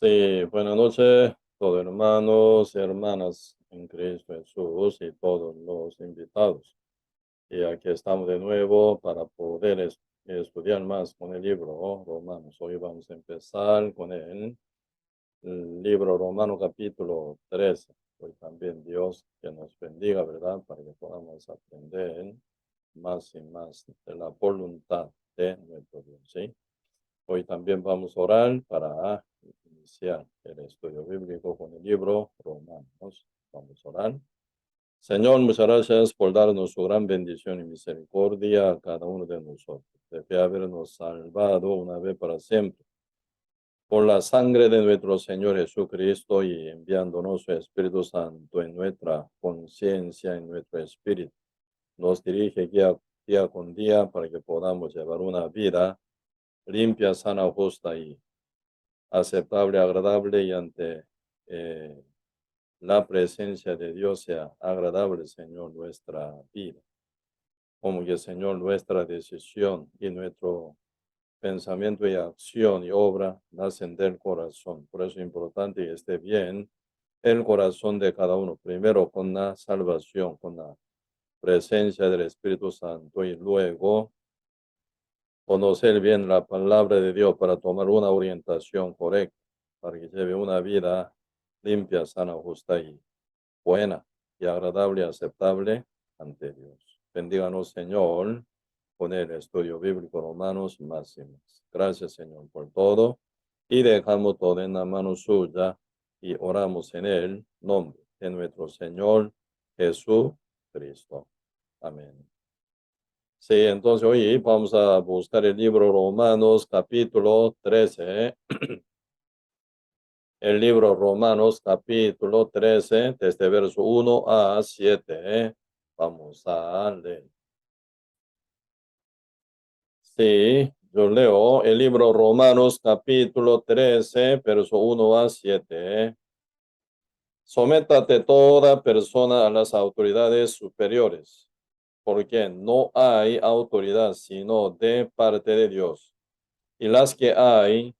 Sí, buenas noches, todos hermanos y hermanas en Cristo Jesús y todos los invitados. Y aquí estamos de nuevo para poder estudiar más con el libro Romanos. Hoy vamos a empezar con el libro Romano capítulo 13. Hoy también Dios que nos bendiga, ¿verdad? Para que podamos aprender más y más de la voluntad de nuestro Dios, ¿sí? Hoy también vamos a orar para iniciar el estudio bíblico con el libro Romanos. Vamos a orar. Señor, muchas gracias por darnos su gran bendición y misericordia a cada uno de nosotros. De habernos salvado una vez para siempre por la sangre de nuestro Señor Jesucristo y enviándonos su Espíritu Santo en nuestra conciencia, en nuestro espíritu. Nos dirige día con día para que podamos llevar una vida limpia, sana, justa y aceptable, agradable y ante la presencia de Dios sea agradable, Señor, nuestra vida. Como que, Señor, nuestra decisión y nuestro pensamiento y acción y obra nacen del corazón. Por eso es importante que esté bien el corazón de cada uno. Primero con la salvación, con la presencia del Espíritu Santo y luego conocer bien la palabra de Dios para tomar una orientación correcta, para que lleve una vida limpia, sana, justa y buena y agradable y aceptable ante Dios. Bendíganos, Señor, con el estudio bíblico Romanos más y más. Gracias, Señor, por todo y dejamos todo en la mano suya y oramos en el nombre de nuestro Señor Jesucristo. Amén. Sí, entonces hoy vamos a buscar el libro Romanos capítulo 13. El libro Romanos capítulo 13, desde verso 1 a 7. Vamos a leer. Sí, yo leo el libro Romanos capítulo 13, verso 1 a 7. Sométate toda persona a las autoridades superiores, porque no hay autoridad sino de parte de Dios. Y las que hay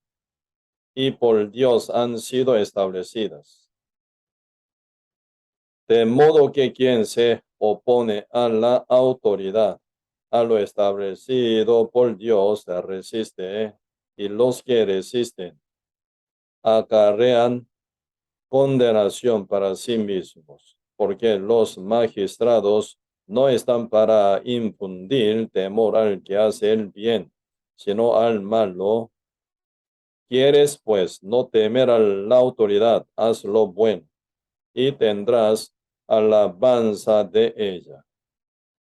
y por Dios han sido establecidas. De modo que quien se opone a la autoridad, a lo establecido por Dios, se resiste, y los que resisten acarrean condenación para sí mismos, porque los magistrados no están para infundir temor al que hace el bien, sino al malo. ¿Quieres, pues, no temer a la autoridad? Haz lo bueno y tendrás alabanza de ella,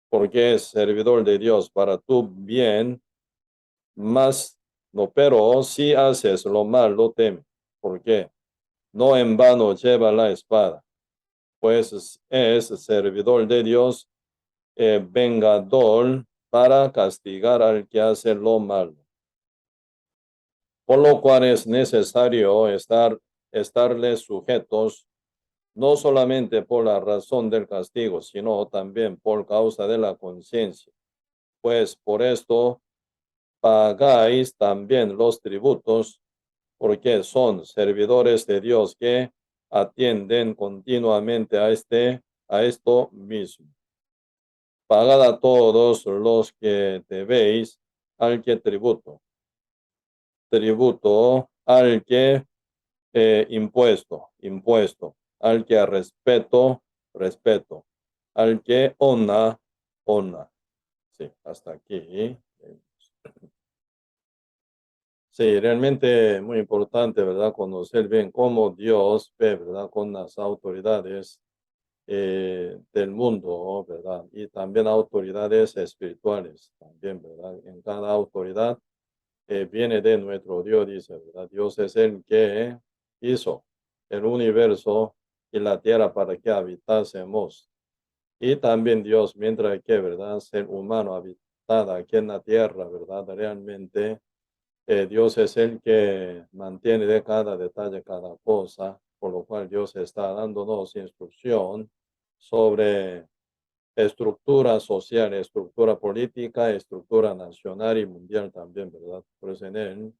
porque es servidor de Dios para tu bien, mas no, pero si haces lo malo, teme, porque no en vano lleva la espada, pues es servidor de Dios, vengador para castigar al que hace lo malo. Por lo cual es necesario estarles sujetos, no solamente por la razón del castigo, sino también por causa de la conciencia. Pues por esto pagáis también los tributos, porque son servidores de Dios que atienden continuamente a esto mismo. Pagad a todos los que debéis, al que tributo, al que impuesto, al que respeto, al que honra. Sí, hasta aquí. Sí, realmente muy importante, ¿verdad? Conocer bien cómo Dios ve, ¿verdad? Con las autoridades del mundo, ¿verdad? Y también autoridades espirituales, también, ¿verdad? En cada autoridad viene de nuestro Dios, dice, ¿verdad? Dios es el que hizo el universo y la tierra para que habitásemos. Y también Dios, mientras que, ¿verdad? Ser humano habitada aquí en la tierra, ¿verdad? Realmente Dios es el que mantiene de cada detalle, cada cosa, por lo cual Dios está dándonos instrucción sobre estructura social, estructura política, estructura nacional y mundial también, ¿verdad? Por eso en él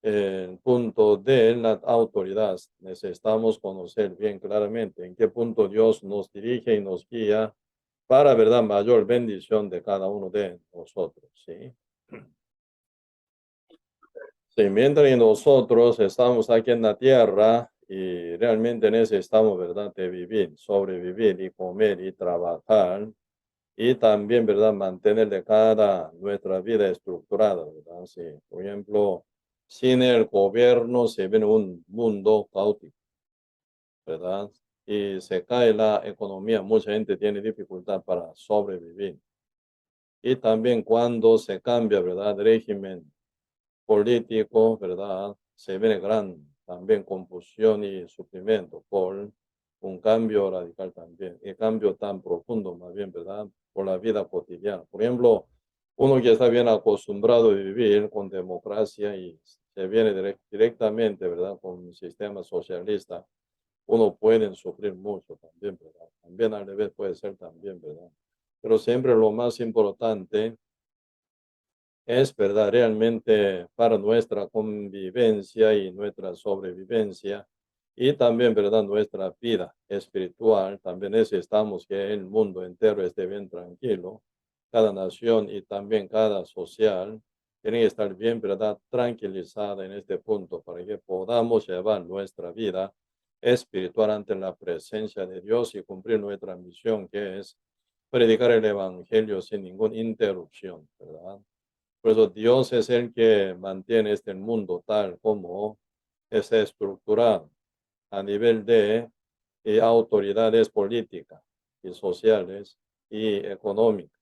el punto de la autoridad. Necesitamos conocer bien claramente en qué punto Dios nos dirige y nos guía para, ¿verdad?, mayor bendición de cada uno de nosotros, ¿sí? Sí, mientras nosotros estamos aquí en la tierra y realmente necesitamos, ¿verdad?, de vivir, sobrevivir y comer y trabajar y también, ¿verdad?, mantener de cada nuestra vida estructurada, ¿verdad? Sí, por ejemplo, sin el gobierno se viene un mundo caótico, ¿verdad? Y se cae la economía, mucha gente tiene dificultad para sobrevivir. Y también cuando se cambia, ¿verdad?, régimen político, ¿verdad? Se viene gran también confusión y sufrimiento por un cambio radical también, y cambio tan profundo más bien, ¿verdad? Por la vida cotidiana. Por ejemplo, uno que está bien acostumbrado a vivir con democracia y se viene directamente, ¿verdad? Con un sistema socialista, uno puede sufrir mucho también, ¿verdad? También al revés puede ser también, ¿verdad? Pero siempre lo más importante es verdad, realmente para nuestra convivencia y nuestra sobrevivencia y también, verdad, nuestra vida espiritual, también necesitamos que el mundo entero esté bien tranquilo, cada nación y también cada social tiene que estar bien, verdad, tranquilizada en este punto para que podamos llevar nuestra vida espiritual ante la presencia de Dios y cumplir nuestra misión, que es predicar el evangelio sin ninguna interrupción, ¿verdad? Por eso Dios es el que mantiene este mundo tal como es estructurado a nivel de autoridades políticas y sociales y económicas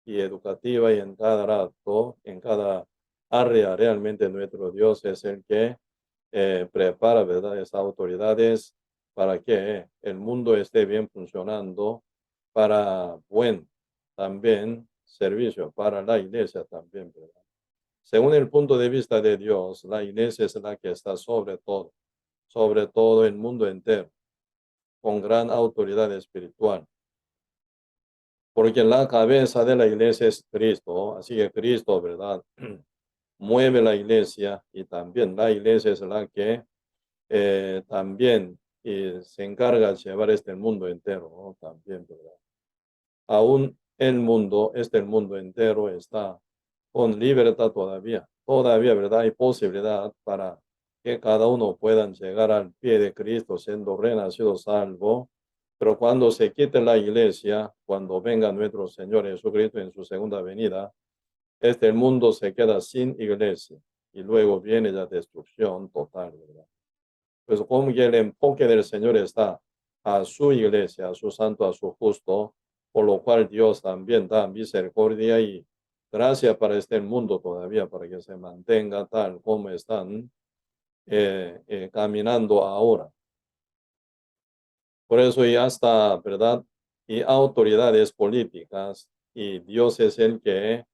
y educativas y en cada rato, en cada área realmente nuestro Dios es el que prepara, ¿verdad?, esas autoridades para que el mundo esté bien funcionando para buen también servicio para la iglesia también, ¿verdad? Según el punto de vista de Dios, la iglesia es la que está sobre todo el mundo entero, con gran autoridad espiritual. Porque la cabeza de la iglesia es Cristo, así que Cristo, ¿verdad?, mueve la iglesia y también la iglesia es la que también se encarga de llevar este mundo entero, ¿no? También, ¿verdad? Aún el mundo entero está con libertad todavía. Todavía, ¿verdad? Hay posibilidad para que cada uno puedan llegar al pie de Cristo siendo renacido salvo. Pero cuando se quite la iglesia, cuando venga nuestro Señor Jesucristo en su segunda venida, este mundo se queda sin iglesia y luego viene la destrucción total, ¿verdad? Pues como que el enfoque del Señor está a su iglesia, a su santo, a su justo, por lo cual Dios también da misericordia y gracia para este mundo todavía, para que se mantenga tal como están caminando ahora. Por eso y hasta, ¿verdad? Y autoridades políticas, y Dios es el que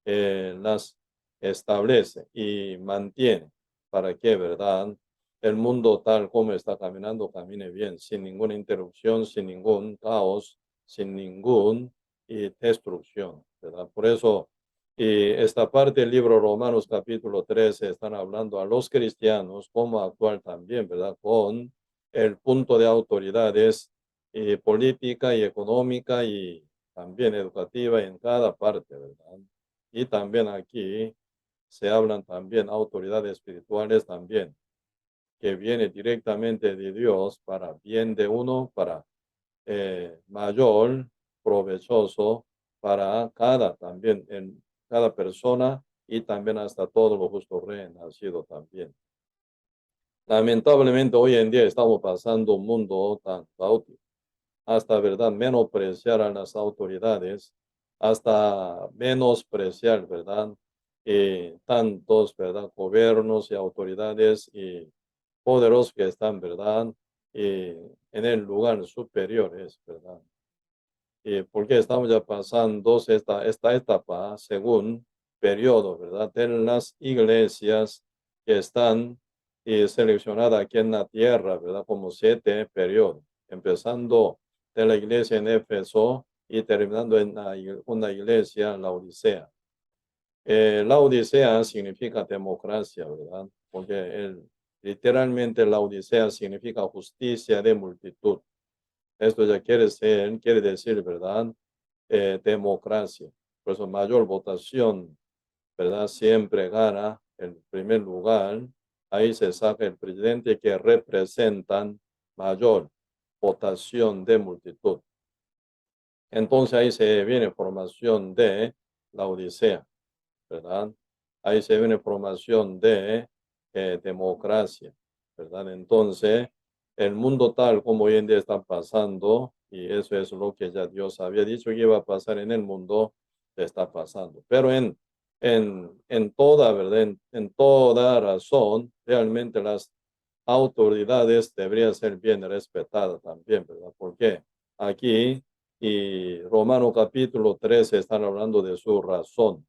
las establece y mantiene para que, ¿verdad?, el mundo tal como está caminando, camine bien, sin ninguna interrupción, sin ningún caos, sin ningún destrucción, ¿verdad? Por eso, y esta parte del libro Romanos capítulo 13 están hablando a los cristianos cómo actuar también, ¿verdad? Con el punto de autoridades política y económica y también educativa en cada parte, ¿verdad? Y también aquí se hablan también autoridades espirituales también, que viene directamente de Dios para bien de uno, para mayor, provechoso para cada también, en cada persona y también hasta todos los justos renacidos también. Lamentablemente hoy en día estamos pasando un mundo tan caótico, hasta, ¿verdad?, menospreciar a las autoridades, hasta menospreciar, ¿verdad?, tantos, ¿verdad?, gobiernos y autoridades y poderosos que están, ¿verdad?, en el lugar superior, es verdad. Porque estamos ya pasando esta etapa, según periodo, ¿verdad?, de las iglesias que están seleccionadas aquí en la tierra, ¿verdad?, como 7 periodos, empezando de la iglesia en Éfeso y terminando en una iglesia en la Odisea. La Odisea significa democracia, ¿verdad? Porque literalmente la Odisea significa justicia de multitud. Esto ya quiere decir, ¿verdad? Democracia. Por eso mayor votación, ¿verdad? Siempre gana el primer lugar. Ahí se saca el presidente que representan mayor votación de multitud. Entonces ahí se viene formación de la Odisea, ¿verdad? Ahí se viene formación de democracia, ¿verdad? Entonces, el mundo tal como hoy en día está pasando, y eso es lo que ya Dios había dicho que iba a pasar en el mundo, está pasando. Pero en toda, ¿verdad? En toda razón, realmente las autoridades deberían ser bien respetadas también, ¿verdad? Porque aquí y Romano capítulo 13 están hablando de su razón.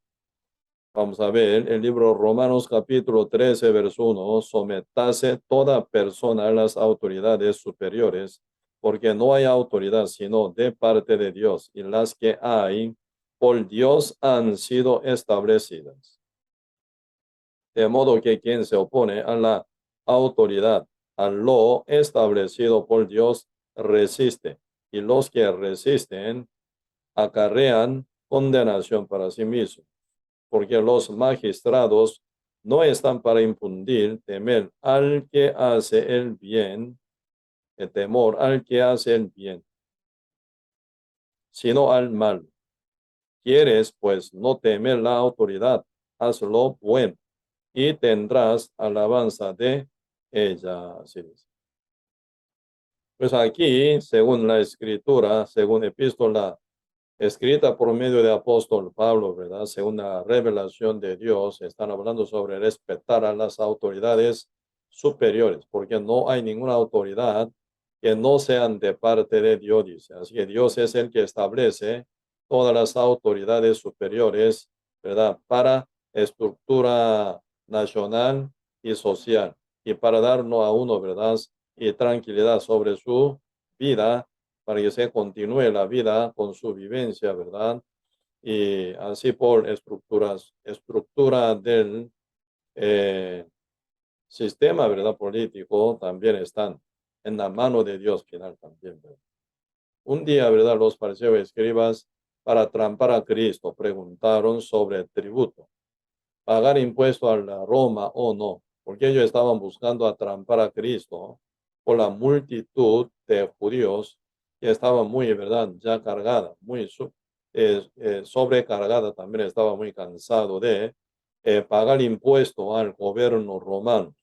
Vamos a ver el libro Romanos capítulo 13, verso 1. Sometase toda persona a las autoridades superiores, porque no hay autoridad sino de parte de Dios, y las que hay por Dios han sido establecidas. De modo que quien se opone a la autoridad, a lo establecido por Dios, resiste, y los que resisten acarrean condenación para sí mismos, porque los magistrados no están para infundir temer al que hace el bien, el temor al que hace el bien, sino al mal. Quieres, pues, no temer la autoridad, hazlo bueno, y tendrás alabanza de ella. Así dice. Pues aquí, según la escritura, según epístola escrita por medio de apóstol Pablo, ¿verdad? Según la revelación de Dios, están hablando sobre respetar a las autoridades superiores, porque no hay ninguna autoridad que no sean de parte de Dios, dice. Así que Dios es el que establece todas las autoridades superiores, ¿verdad? Para estructura nacional y social, y para darnos a uno, ¿verdad? Y tranquilidad sobre su vida para que se continúe la vida con su vivencia, ¿verdad? Y así por estructura del eh, sistema, ¿verdad? Político también están en la mano de Dios final también, ¿verdad? Un día, ¿verdad? Los fariseos y escribas para trampar a Cristo preguntaron sobre el tributo, pagar impuesto a la Roma o no, porque ellos estaban buscando atrampar a Cristo por la multitud de judíos que estaba muy, ¿verdad? Ya cargada, muy sobrecargada, también estaba muy cansado de pagar impuesto al gobierno romano.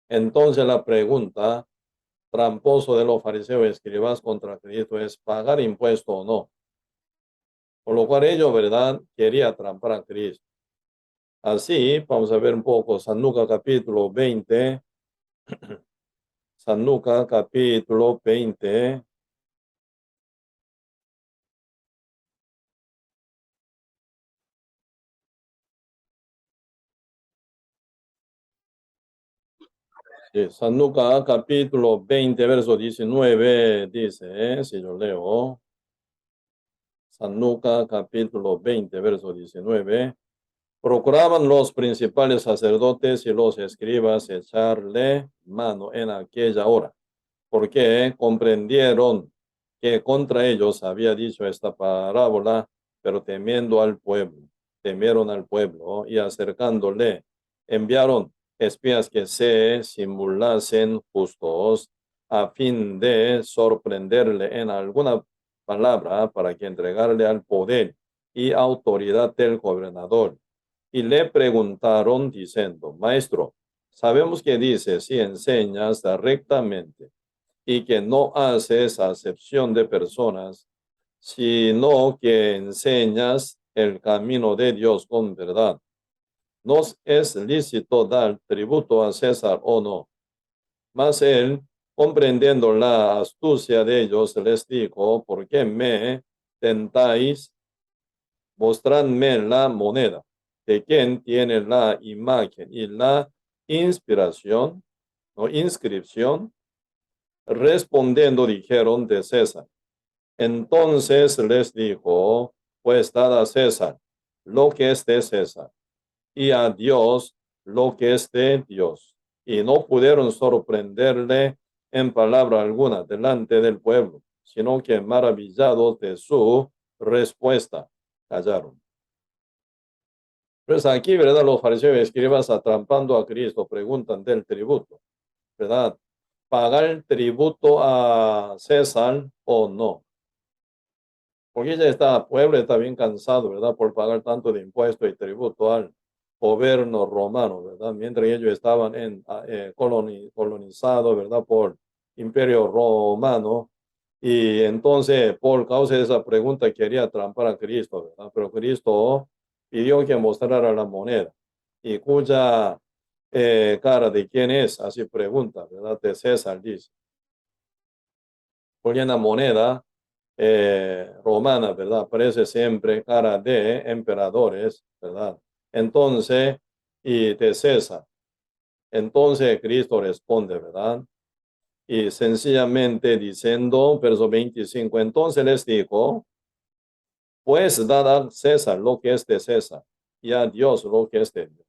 Entonces la pregunta tramposo de los fariseos y escribas contra Cristo es pagar impuesto o no. Por lo cual ellos, ¿verdad? Quería atrampar a Cristo. Así, vamos a ver un poco, San Lucas capítulo 20, San Lucas capítulo 20, sí, San Lucas capítulo 20, verso 19, dice, si yo leo, San Lucas capítulo 20, verso 19, procuraban los principales sacerdotes y los escribas echarle mano en aquella hora, porque comprendieron que contra ellos había dicho esta parábola, pero temieron al pueblo y acercándole, enviaron espías que se simulasen justos a fin de sorprenderle en alguna palabra para que entregarle al poder y autoridad del gobernador. Y le preguntaron diciendo, Maestro, sabemos que dices y enseñas rectamente y que no haces acepción de personas, sino que enseñas el camino de Dios con verdad. ¿Nos es lícito dar tributo a César o no? Mas él, comprendiendo la astucia de ellos, les dijo, ¿por qué me tentáis? Mostradme la moneda de quien tiene la imagen y la inspiración o inscripción. Respondiendo dijeron de César. Entonces les dijo, pues dad a César lo que es de César, y a Dios lo que es de Dios. Y no pudieron sorprenderle en palabra alguna delante del pueblo, sino que maravillados de su respuesta, callaron. Pues aquí, ¿verdad? Los fariseos y escribas atrampando a Cristo preguntan del tributo, ¿verdad? ¿Pagar el tributo a César o no? Porque ya está, el pueblo está bien cansado, ¿verdad? Por pagar tanto de impuesto y tributo al gobierno romano, ¿verdad? Mientras ellos estaban colonizados, ¿verdad? Por imperio romano. Y entonces, por causa de esa pregunta, quería atrampar a Cristo, ¿verdad? Pero Cristo pidió que mostrara la moneda. Y cuya cara de quién es, así pregunta, ¿verdad? De César, dice. Porque en la moneda romana, ¿verdad? Aparece siempre cara de emperadores, ¿verdad? Entonces, y de César. Entonces Cristo responde, ¿verdad? Y sencillamente diciendo, verso 25, entonces les dijo, pues dad a César lo que es de César y a Dios lo que es de Dios.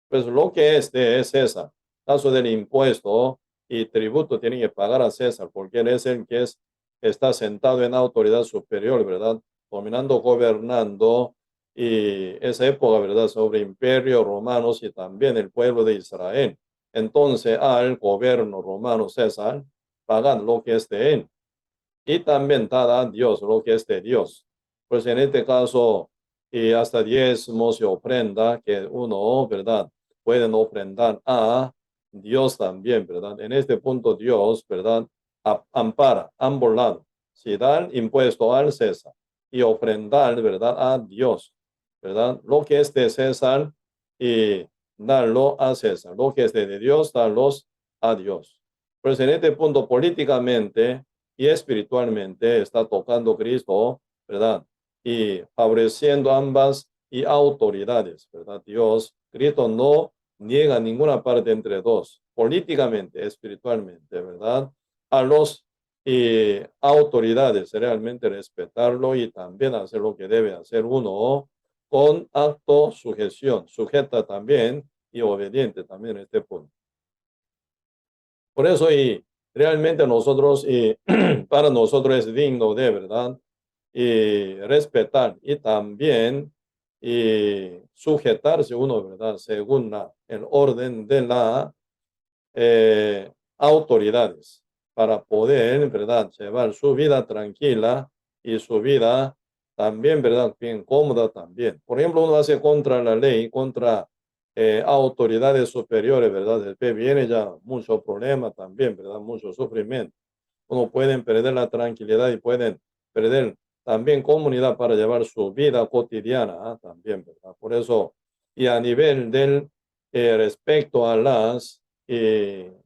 Pues lo que es de César, caso del impuesto y tributo tienen que pagar a César, porque él es el que está sentado en autoridad superior, ¿verdad? Dominando, gobernando, y esa época, ¿verdad? Sobre imperios romanos y también el pueblo de Israel. Entonces, al gobierno romano César, pagan lo que es de él. Y también da a Dios lo que es de Dios. Pues en este caso, y hasta diezmos y ofrenda que uno, ¿verdad? Pueden ofrendar a Dios también, ¿verdad? En este punto Dios, ¿verdad? Ampara ambos lados. Si dan impuesto al César y ofrendar, ¿verdad? A Dios, ¿verdad? Lo que es de César y darlo a César. Lo que es de Dios, darlos a Dios. Pues en este punto políticamente y espiritualmente está tocando Cristo, ¿verdad? Y favoreciendo ambas y autoridades, ¿verdad? Dios, Cristo no niega ninguna parte entre dos, políticamente, espiritualmente, ¿verdad? A los autoridades, realmente respetarlo y también hacer lo que debe hacer uno con acto sujeción, sujeta también y obediente también en este punto. Por eso, y realmente nosotros, y para nosotros es digno de verdad, y respetar y también y sujetarse uno, ¿verdad? Según el orden de las autoridades para poder, ¿verdad? Llevar su vida tranquila y su vida también, ¿verdad? Bien cómoda también. Por ejemplo, uno hace contra la ley, contra autoridades superiores, ¿verdad? Después viene ya mucho problema también, ¿verdad? Mucho sufrimiento. Uno pueden perder la tranquilidad y pueden perder también comunidad para llevar su vida cotidiana también, ¿verdad? Por eso, y a nivel del respecto a las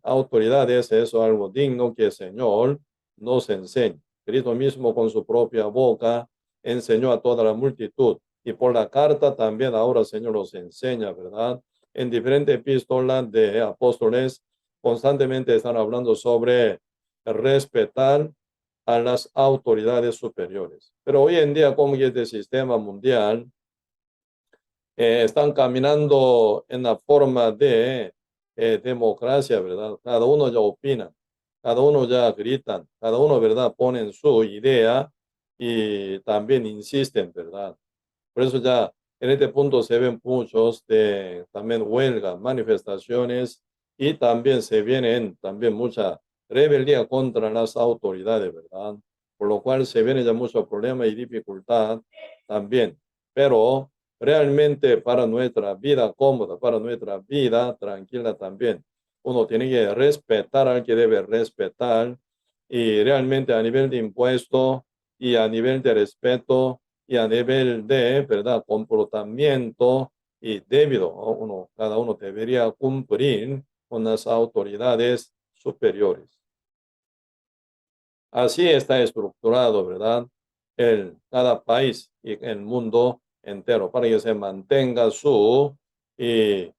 autoridades, eso es algo digno que el Señor nos enseña. Cristo mismo con su propia boca enseñó a toda la multitud y por la carta también ahora el Señor nos enseña, ¿verdad? En diferentes epístolas de apóstoles constantemente están hablando sobre respetar a las autoridades superiores. Pero hoy en día, como es el sistema mundial, están caminando en la forma de democracia, ¿verdad? Cada uno ya opina, cada uno ya gritan, cada uno, ¿verdad? Ponen su idea y también insisten, ¿verdad? Por eso ya en este punto se ven muchos de también huelgas, manifestaciones y también se vienen también mucha rebeldía contra las autoridades, ¿verdad? Por lo cual se viene ya mucho problema y dificultad también. Pero realmente para nuestra vida cómoda, para nuestra vida tranquila también, uno tiene que respetar al que debe respetar y realmente a nivel de impuesto y a nivel de respeto y a nivel de, ¿verdad?, comportamiento y debido, ¿no? Cada uno debería cumplir con las autoridades superiores. Así está estructurado, ¿verdad? Cada país y el mundo entero para que se mantenga su y,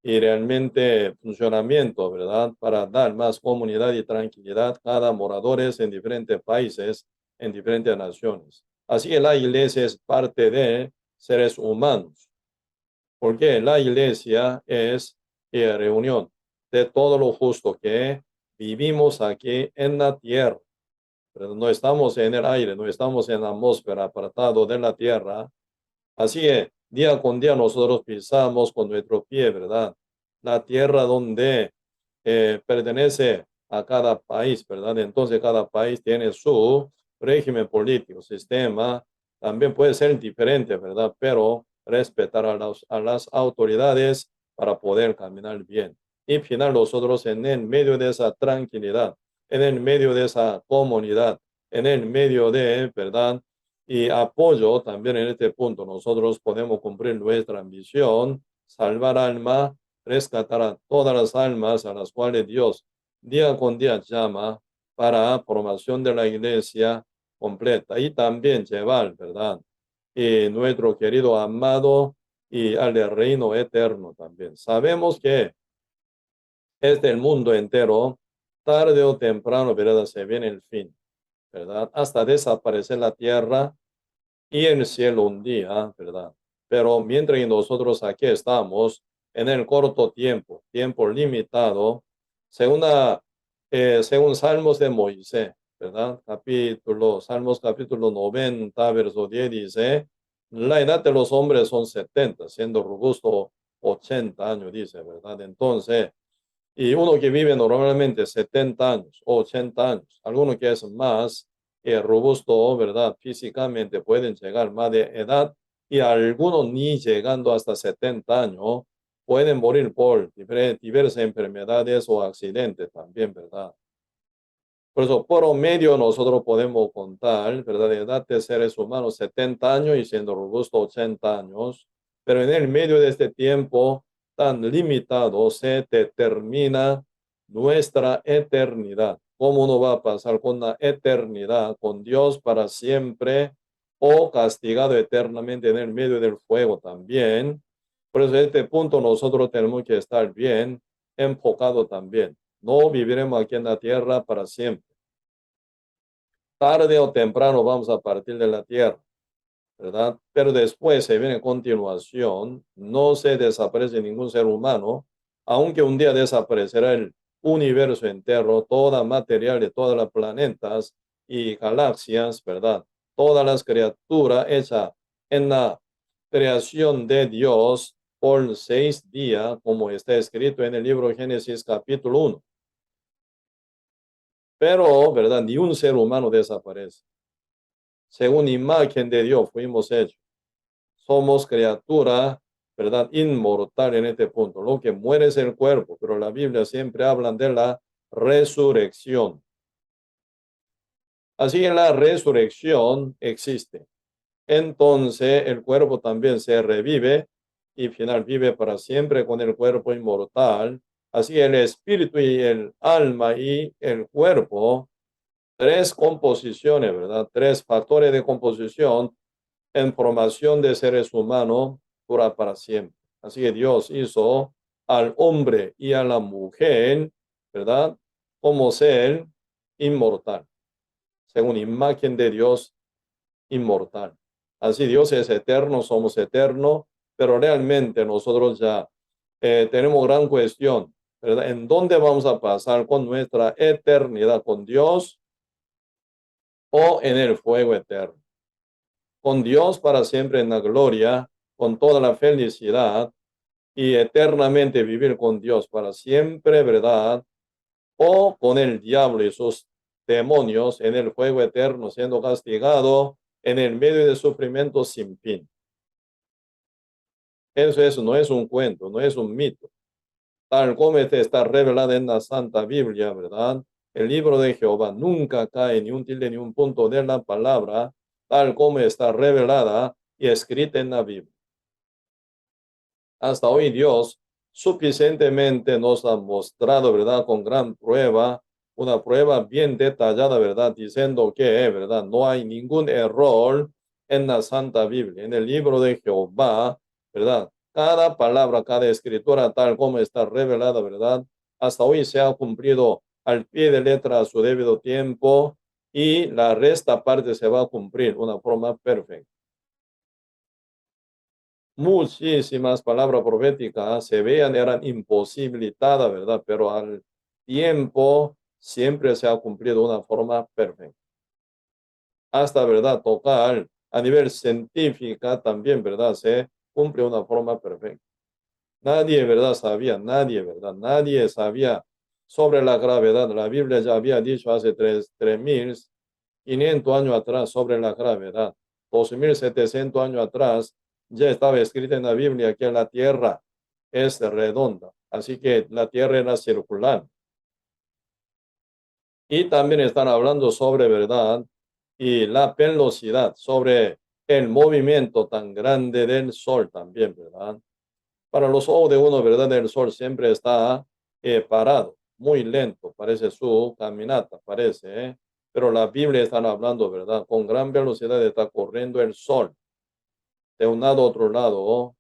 y realmente funcionamiento, ¿verdad? Para dar más comunidad y tranquilidad a cada moradores en diferentes países, en diferentes naciones. Así que la iglesia es parte de seres humanos, porque la iglesia es reunión de todo lo justo que vivimos aquí en la tierra. Pero no estamos en el aire, no estamos en la atmósfera, apartado de la tierra. Así que día con día nosotros pisamos con nuestro pie, ¿verdad? La tierra donde pertenece a cada país, ¿verdad? Entonces cada país tiene su régimen político, sistema, también puede ser diferente, ¿verdad? Pero respetar a las autoridades para poder caminar bien. Y al final nosotros en el medio de esa tranquilidad, en el medio de esa comunidad, en el medio de, ¿verdad? Y apoyo también en este punto. Nosotros podemos cumplir nuestra misión, salvar alma, rescatar a todas las almas a las cuales Dios día con día llama para formación de la iglesia completa y también llevar, ¿verdad? Y nuestro querido amado y al reino eterno también. Sabemos que es del mundo entero, tarde o temprano, ¿verdad? Se viene el fin, ¿verdad? Hasta desaparecer la tierra y el cielo un día, ¿verdad? Pero mientras nosotros aquí estamos, en el corto tiempo, tiempo limitado, según, según Salmos de Moisés, ¿verdad? Salmos capítulo 90, verso 10 dice, la edad de los hombres son 70, siendo robusto 80 años, dice, ¿verdad? Entonces, y uno que vive normalmente 70 años o 80 años, alguno que es más robusto, ¿verdad? Físicamente pueden llegar más de edad y algunos ni llegando hasta 70 años pueden morir por diversas enfermedades o accidentes también, ¿verdad? Por eso, por medio nosotros podemos contar, ¿verdad? De edad de seres humanos 70 años y siendo robusto 80 años, pero en el medio de este tiempo tan limitado se determina nuestra eternidad. ¿Cómo uno va a pasar con la eternidad, con Dios para siempre o castigado eternamente en el medio del fuego también? Por eso, en este punto nosotros tenemos que estar bien enfocados también. No viviremos aquí en la tierra para siempre. Tarde o temprano vamos a partir de la tierra, ¿verdad? Pero después se viene continuación, no se desaparece ningún ser humano, aunque un día desaparecerá el universo entero, toda material de todas las planetas y galaxias, ¿verdad? Todas las criaturas hechas en la creación de Dios por 6 días, como está escrito en el libro de Génesis capítulo 1. Pero, ¿verdad? Ni un ser humano desaparece. Según imagen de Dios fuimos hechos. Somos criatura, ¿verdad? Inmortal en este punto. Lo que muere es el cuerpo, pero la Biblia siempre habla de la resurrección. Así que la resurrección existe. Entonces el cuerpo también se revive y al final vive para siempre con el cuerpo inmortal. Así el espíritu y el alma y el cuerpo, tres composiciones, ¿verdad? Tres factores de composición en formación de seres humanos dura para siempre. Así que Dios hizo al hombre y a la mujer, ¿verdad? Como ser inmortal, según imagen de Dios inmortal. Así Dios es eterno, somos eternos, pero realmente nosotros ya tenemos gran cuestión, ¿verdad? ¿En dónde vamos a pasar con nuestra eternidad con Dios o en el fuego eterno? Con Dios para siempre en la gloria, con toda la felicidad y eternamente vivir con Dios para siempre, ¿verdad? O con el diablo y sus demonios en el fuego eterno, siendo castigado en el medio de sufrimiento sin fin. Eso no es un cuento, no es un mito. Tal como este está revelado en la Santa Biblia, ¿verdad? El libro de Jehová nunca cae ni un tilde ni un punto de la palabra, tal como está revelada y escrita en la Biblia. Hasta hoy Dios suficientemente nos ha mostrado, ¿verdad? Con gran prueba, una prueba bien detallada, ¿verdad? Diciendo que, ¿verdad? No hay ningún error en la Santa Biblia, en el libro de Jehová, ¿verdad? Cada palabra, cada escritura, tal como está revelada, ¿verdad? Hasta hoy se ha cumplido al pie de letra a su debido tiempo y la resta parte se va a cumplir de una forma perfecta. muchísimas palabras proféticas se veían, eran imposibilitadas, ¿verdad? Pero al tiempo siempre se ha cumplido de una forma perfecta. Hasta, ¿verdad? Tocar a nivel científica también, ¿verdad? Se cumple de una forma perfecta. Nadie, ¿verdad? Sabía, nadie, ¿verdad? Nadie sabía sobre la gravedad. La Biblia ya había dicho hace 3.500 años atrás sobre la gravedad. 2.700 años atrás ya estaba escrito en la Biblia que la Tierra es redonda. Así que la Tierra era circular. Y también están hablando sobre, ¿verdad? Y la velocidad, sobre el movimiento tan grande del Sol también, ¿verdad? Para los ojos de uno, ¿verdad? El Sol siempre está parado, muy lento, parece su caminata, parece, ¿eh? Pero la Biblia está hablando, ¿verdad? Con gran velocidad está corriendo el Sol de un lado a otro lado. ¿Oh?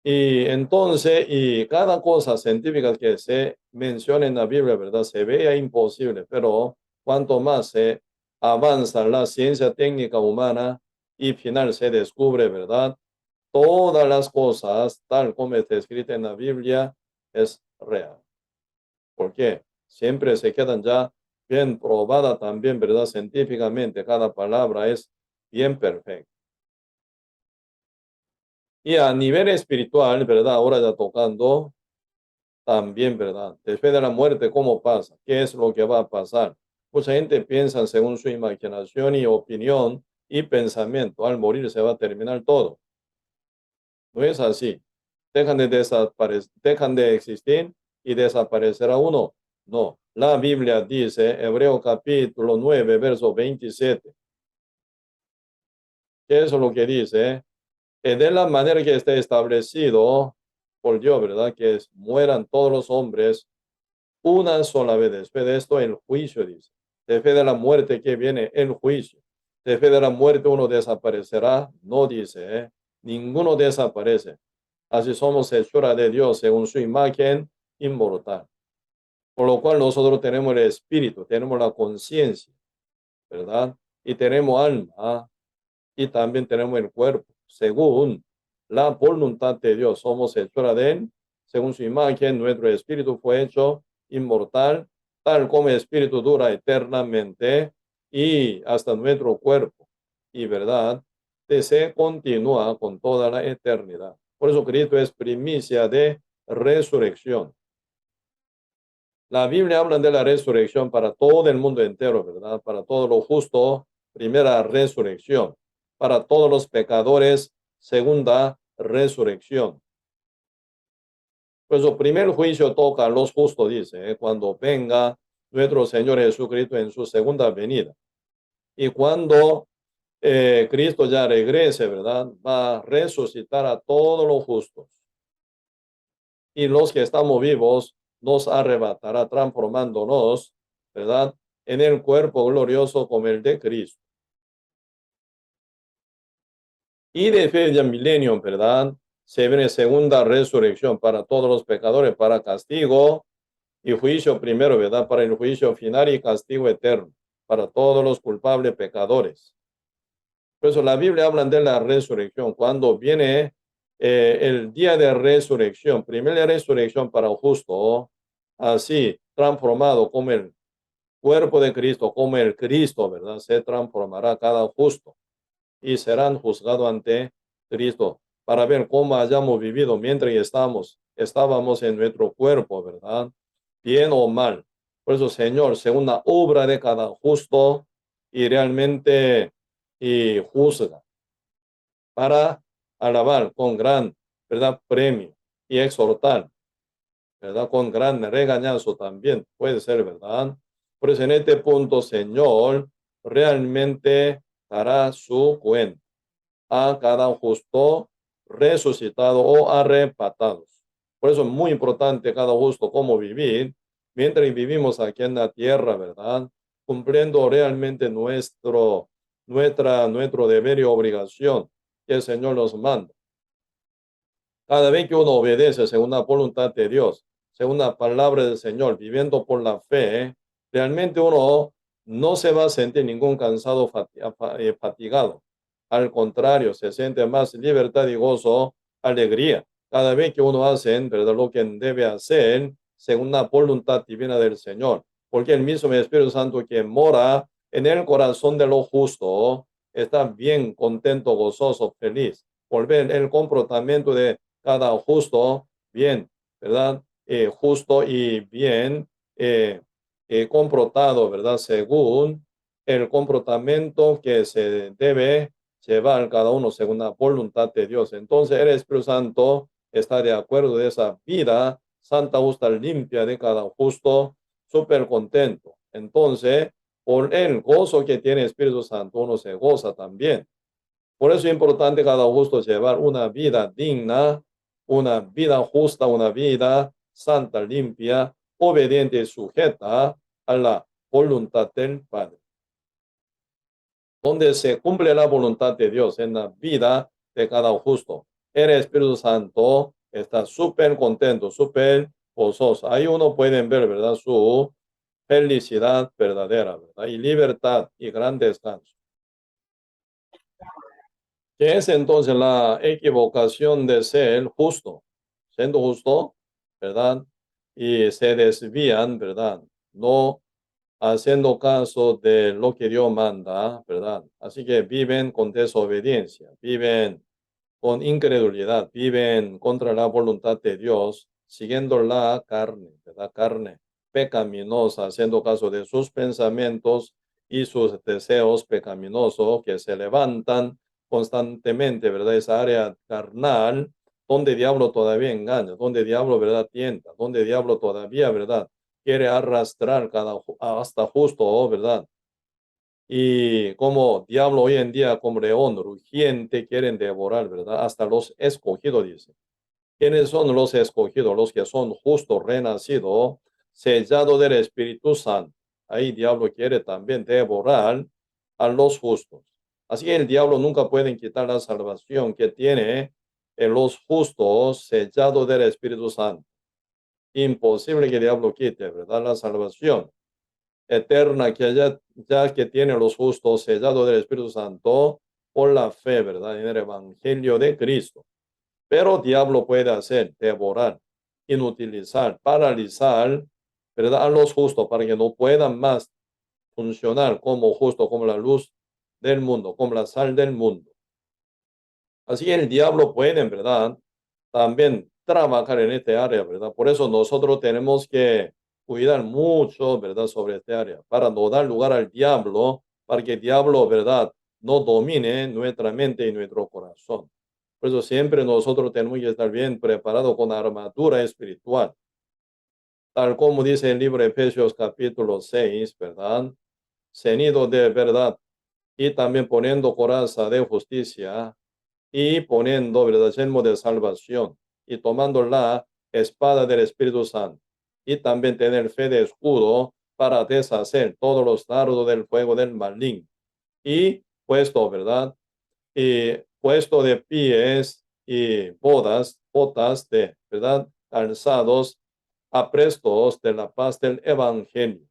Y entonces, y cada cosa científica que se menciona en la Biblia, ¿verdad? Se vea imposible, pero cuanto más se avanza la ciencia técnica humana y final se descubre, ¿verdad? Todas las cosas, tal como está escrita en la Biblia, es real. ¿Por qué? Siempre se quedan ya bien probada también, ¿verdad? Científicamente, cada palabra es bien perfecta. Y a nivel espiritual, ¿verdad? Ahora ya tocando también, ¿verdad? Después de la muerte, ¿cómo pasa? ¿Qué es lo que va a pasar? Mucha gente piensa según su imaginación y opinión y pensamiento. Al morir se va a terminar todo. No es así. Dejan de existir y desaparecerá uno. No. La Biblia dice, Hebreo capítulo 9, verso 27. ¿Qué es lo que dice? Que de la manera que esté establecido por Dios, ¿verdad? Que mueran todos los hombres una sola vez. Después de esto, el juicio, dice. Después de la muerte que viene el juicio. Después de la muerte uno desaparecerá. No dice, ¿eh? Ninguno desaparece. Así somos hechura de Dios según su imagen inmortal. Por lo cual nosotros tenemos el espíritu, tenemos la conciencia, ¿verdad? Y tenemos alma y también tenemos el cuerpo. Según la voluntad de Dios, somos hechura de Él. Según su imagen, nuestro espíritu fue hecho inmortal, tal como el espíritu dura eternamente y hasta nuestro cuerpo. Y verdad, se continúa con toda la eternidad. Por eso Cristo es primicia de resurrección. La Biblia habla de la resurrección para todo el mundo entero, ¿verdad? Para todo lo justo, primera resurrección. Para todos los pecadores, segunda resurrección. Pues el primer juicio toca a los justos, dice, cuando venga nuestro Señor Jesucristo en su segunda venida. Y cuando Cristo ya regrese, ¿verdad? Va a resucitar a todos los justos. Y los que estamos vivos nos arrebatará transformándonos, ¿verdad? En el cuerpo glorioso como el de Cristo. Y después del milenio, ¿verdad? Se viene segunda resurrección para todos los pecadores, para castigo y juicio primero, ¿verdad? Para el juicio final y castigo eterno, para todos los culpables pecadores. Por eso la Biblia habla de la resurrección. Cuando viene el día de resurrección, primera resurrección para un justo, así transformado como el cuerpo de Cristo, como el Cristo, ¿verdad? Se transformará cada justo y serán juzgados ante Cristo para ver cómo hayamos vivido mientras estábamos en nuestro cuerpo, ¿verdad? Bien o mal. Por eso, Señor, según la obra de cada justo y realmente y juzga para alabar con gran, ¿verdad? Premio y exhortar, ¿verdad? Con gran regañazo también puede ser, ¿verdad? Por eso en este punto, Señor, realmente dará su cuenta a cada justo resucitado o arrebatados. Por eso es muy importante cada justo cómo vivir mientras vivimos aquí en la tierra, ¿verdad? Cumpliendo realmente nuestro deber y obligación que el Señor nos manda. Cada vez que uno obedece según la voluntad de Dios, según la palabra del Señor, viviendo por la fe, realmente uno no se va a sentir ningún cansado, fatigado. Al contrario, se siente más libertad y gozo, alegría. Cada vez que uno hace, ¿verdad?, lo que debe hacer según la voluntad divina del Señor. Porque el mismo Espíritu Santo que mora en el corazón de lo justo está bien contento, gozoso, feliz. Por ver el comportamiento de cada justo, bien, ¿verdad? Justo y bien comportado, ¿verdad? Según el comportamiento que se debe llevar cada uno según la voluntad de Dios. Entonces el Espíritu Santo está de acuerdo de esa vida santa, justa, limpia de cada justo, súper contento. Entonces, por el gozo que tiene el Espíritu Santo, uno se goza también. Por eso es importante cada justo llevar una vida digna, una vida justa, una vida santa, limpia, obediente y sujeta a la voluntad del Padre. Donde se cumple la voluntad de Dios en la vida de cada justo. El Espíritu Santo está súper contento, súper gozoso. Ahí uno puede ver, ¿verdad?, su felicidad verdadera, ¿verdad?, y libertad y gran descanso. ¿Qué es entonces la equivocación de ser justo? Siendo justo, ¿verdad? Y se desvían, ¿verdad? No haciendo caso de lo que Dios manda, ¿verdad? Así que viven con desobediencia, viven con incredulidad, viven contra la voluntad de Dios, siguiendo la carne, ¿verdad? Carne pecaminosa, haciendo caso de sus pensamientos y sus deseos pecaminosos que se levantan constantemente, ¿verdad? Esa área carnal donde el diablo todavía engaña, donde el diablo, ¿verdad?, tienta, donde el diablo todavía, ¿verdad?, quiere arrastrar hasta justo, ¿verdad? Y como diablo hoy en día, como león rugiente, quieren devorar, ¿verdad? Hasta los escogidos, dice. ¿Quiénes son los escogidos? Los que son justos, renacidos, sellados del Espíritu Santo. Ahí diablo quiere también devorar a los justos. Así que el diablo nunca puede quitar la salvación que tiene en los justos sellados del Espíritu Santo. Imposible que el diablo quite, ¿verdad?, la salvación eterna ya que tienen los justos sellados del Espíritu Santo por la fe, ¿verdad?, en el Evangelio de Cristo. Pero diablo puede hacer, devorar, inutilizar, paralizar, ¿verdad?, a los justos para que no puedan más funcionar como justos, como la luz del mundo, como la sal del mundo. Así que el diablo puede, en verdad, también trabajar en este área, ¿verdad? Por eso nosotros tenemos que cuidar mucho, ¿verdad?, sobre este área, para no dar lugar al diablo, para que el diablo, ¿verdad?, no domine nuestra mente y nuestro corazón. Por eso siempre nosotros tenemos que estar bien preparados con armadura espiritual. Tal como dice el libro de Efesios capítulo 6, ¿verdad? Ceñido de verdad y también poniendo coraza de justicia y poniendo, ¿verdad?, yelmo de salvación y tomando la espada del Espíritu Santo y también tener fe de escudo para deshacer todos los dardos del fuego del maligno y puesto, ¿verdad?, y puesto de pies y botas de, ¿verdad?, calzados aprestos de la paz del Evangelio.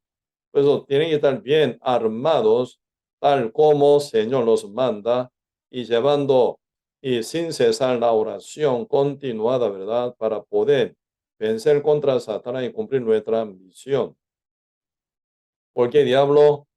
Pues tienen que estar bien armados, tal como el Señor los manda, y llevando y sin cesar la oración continuada, ¿verdad?, para poder vencer contra Satanás y cumplir nuestra misión. Porque el diablo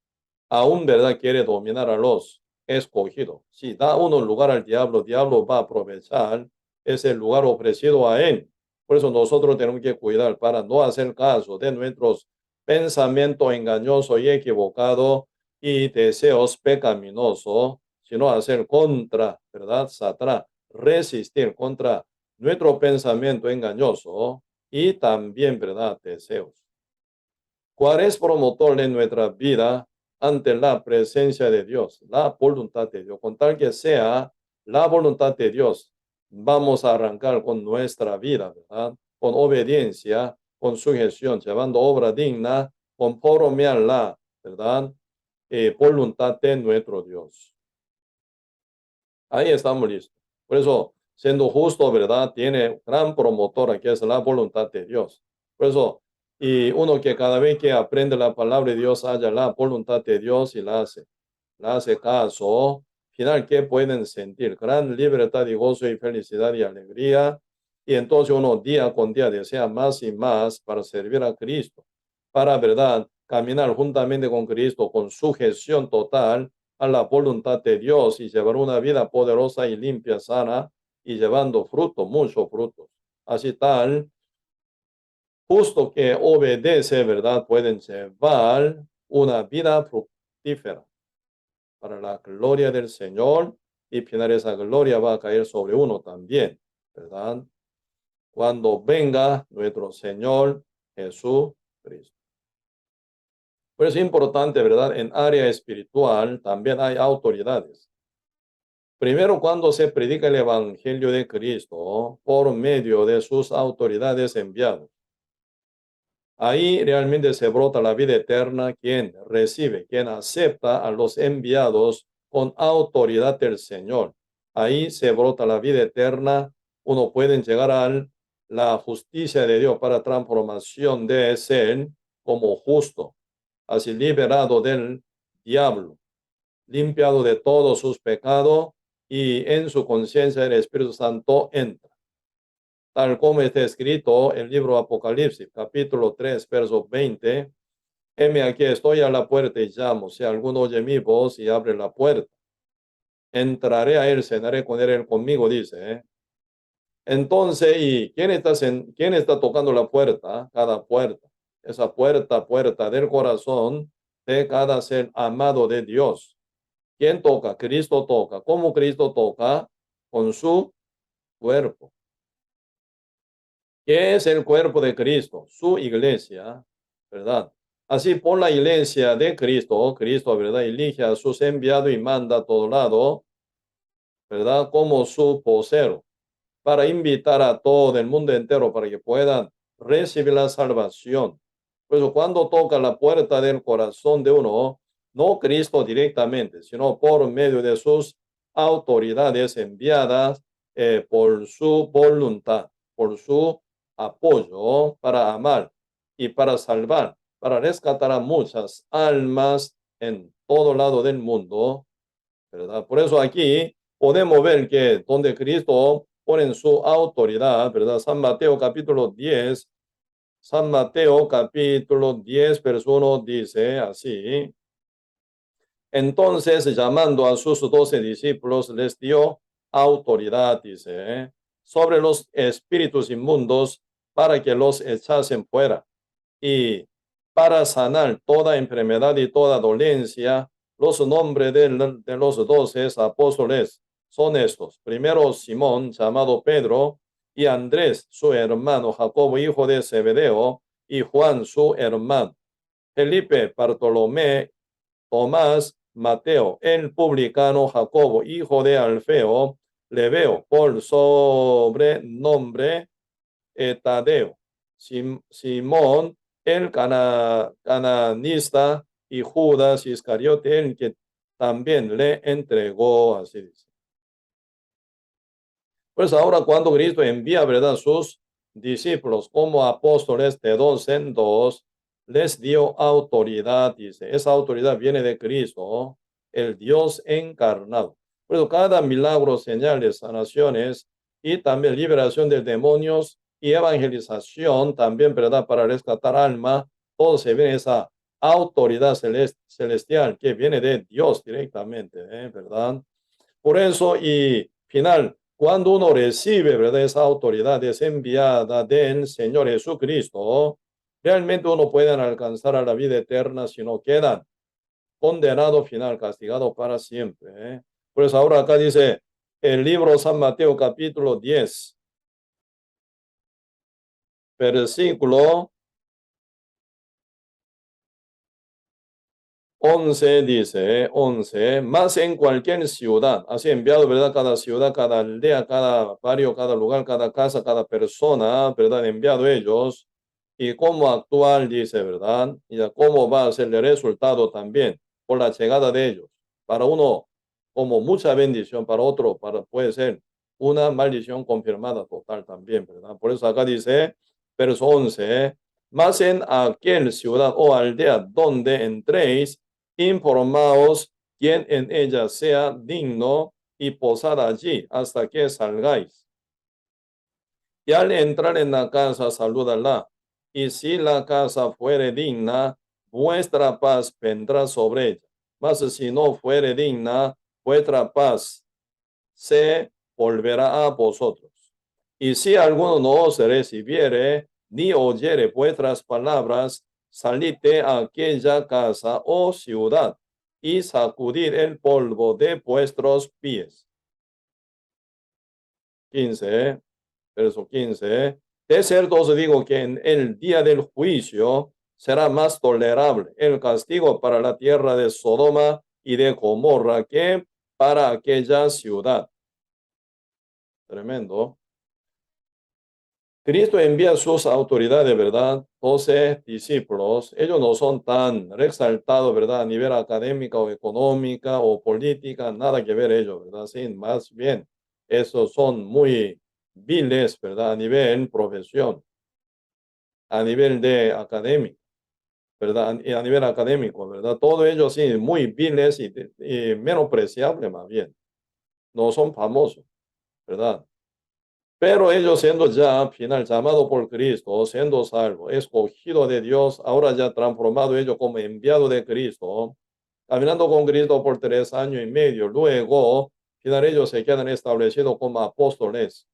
aún, ¿verdad?, quiere dominar a los escogidos. Si da uno lugar al diablo, el diablo va a aprovechar ese lugar ofrecido a él. Por eso nosotros tenemos que cuidar para no hacer caso de nuestros pensamientos engañosos y equivocados y deseos pecaminosos, sino hacer contra, ¿verdad?, Satanás, resistir contra nuestro pensamiento engañoso y también, ¿verdad?, deseos. ¿Cuál es promotor de nuestra vida ante la presencia de Dios? La voluntad de Dios. Con tal que sea la voluntad de Dios, vamos a arrancar con nuestra vida, ¿verdad?, con obediencia, con sujeción, llevando obra digna, conforme a la, ¿verdad?, voluntad de nuestro Dios. Ahí estamos listos. Por eso, siendo justo, ¿verdad?, tiene gran promotora que es la voluntad de Dios. Por eso, y uno que cada vez que aprende la palabra de Dios haya la voluntad de Dios y la hace caso final, ¿qué pueden sentir? Gran libertad y gozo y felicidad y alegría. Y entonces uno día con día desea más y más para servir a Cristo, para, ¿verdad?, caminar juntamente con Cristo, con sujeción total a la voluntad de Dios y llevar una vida poderosa y limpia, sana, y llevando fruto, mucho fruto. Así tal, justo que obedece, ¿verdad?, pueden llevar una vida fructífera para la gloria del Señor, y final esa gloria va a caer sobre uno también, ¿verdad? Cuando venga nuestro Señor Jesucristo. Pues es importante, ¿verdad? En área espiritual también hay autoridades. Primero, cuando se predica el Evangelio de Cristo por medio de sus autoridades enviados. Ahí realmente se brota la vida eterna, quien recibe, quien acepta a los enviados con autoridad del Señor. Ahí se brota la vida eterna. Uno puede llegar a la justicia de Dios para transformación de ser como justo, así liberado del diablo, limpiado de todos sus pecados, y en su conciencia el Espíritu Santo entra. Tal como está escrito en el libro Apocalipsis, capítulo 3, verso 20. Heme aquí, estoy a la puerta y llamo. Si alguno oye mi voz y abre la puerta, entraré a él, cenaré con él conmigo, dice. Entonces, ¿y quién está tocando la puerta? Cada puerta. Esa puerta, puerta del corazón de cada ser amado de Dios. ¿Quién toca? Cristo toca. ¿Cómo Cristo toca? Con su cuerpo. ¿Qué es el cuerpo de Cristo? Su iglesia, ¿verdad? Así, por la iglesia de Cristo, Cristo, ¿verdad?, elige a sus enviados y manda a todo lado, ¿verdad?, como su vocero, para invitar a todo el mundo entero para que puedan recibir la salvación. Pues cuando toca la puerta del corazón de uno, no Cristo directamente, sino por medio de sus autoridades enviadas por su voluntad, por su apoyo para amar y para salvar, para rescatar a muchas almas en todo lado del mundo, ¿verdad? Por eso aquí podemos ver que donde Cristo pone en su autoridad, ¿verdad? San Mateo capítulo 10, verso 1 dice así: entonces, llamando a sus 12 discípulos, les dio autoridad, dice, sobre los espíritus inmundos para que los echasen fuera, y para sanar toda enfermedad y toda dolencia. Los nombres de los 12 apóstoles son estos: primero, Simón, llamado Pedro, y Andrés, su hermano, Jacobo, hijo de Zebedeo, y Juan, su hermano, Felipe, Bartolomé, Tomás, Mateo, el publicano, Jacobo, hijo de Alfeo, Lebeo, por sobrenombre Tadeo, Simón, el cananista, y Judas Iscariote, el que también le entregó, así dice. Pues ahora, cuando Cristo envía, ¿verdad?, sus discípulos como apóstoles de dos en dos, les dio autoridad, dice. Esa autoridad viene de Cristo, el Dios encarnado. Por eso cada milagro, señales, sanaciones y también liberación de demonios y evangelización también, ¿verdad?, para rescatar alma, todo se ve en esa autoridad celestial que viene de Dios directamente, ¿verdad? Por eso, y final, cuando uno recibe, ¿verdad?, esa autoridad es enviada del Señor Jesucristo, realmente uno puede alcanzar a la vida eterna, si no quedan condenados final, castigados para siempre. Por eso ahora acá dice el libro San Mateo capítulo 10, versículo 11 dice, 11, más en cualquier ciudad, así enviado, ¿verdad? Cada ciudad, cada aldea, cada barrio, cada lugar, cada casa, cada persona, ¿verdad? Enviado ellos. Y cómo actuar, dice, ¿verdad? Y a cómo va a ser el resultado también por la llegada de ellos. Para uno, como mucha bendición, para otro, puede ser una maldición confirmada total también, ¿verdad? Por eso acá dice, verso 11, más en aquel ciudad o aldea donde entréis, informaos quien en ella sea digno, y posad allí hasta que salgáis. Y al entrar en la casa, salúdala. Y si la casa fuere digna, vuestra paz vendrá sobre ella. Mas si no fuere digna, vuestra paz se volverá a vosotros. Y si alguno no os recibiere, ni oyere vuestras palabras, salid de aquella casa o ciudad y sacudid el polvo de vuestros pies. 15, verso 15. De cierto os digo que en el día del juicio será más tolerable el castigo para la tierra de Sodoma y de Gomorra que para aquella ciudad. Tremendo. Cristo envía sus autoridades, ¿verdad? 12 discípulos. Ellos no son tan resaltados, ¿verdad? A nivel académico o económica o política, nada que ver ellos, ¿verdad? Sí, más bien, esos son muy viles, ¿verdad? A nivel profesión, a nivel de académico, ¿verdad? Y a nivel académico, ¿verdad? Todo ellos sí, muy viles y menospreciables más bien. No son famosos, ¿verdad? Pero ellos siendo ya al final llamado por Cristo, siendo salvo, escogido de Dios, ahora ya transformado ellos como enviado de Cristo, caminando con Cristo por 3 años y medio, luego, al final ellos se quedan establecidos como apóstoles.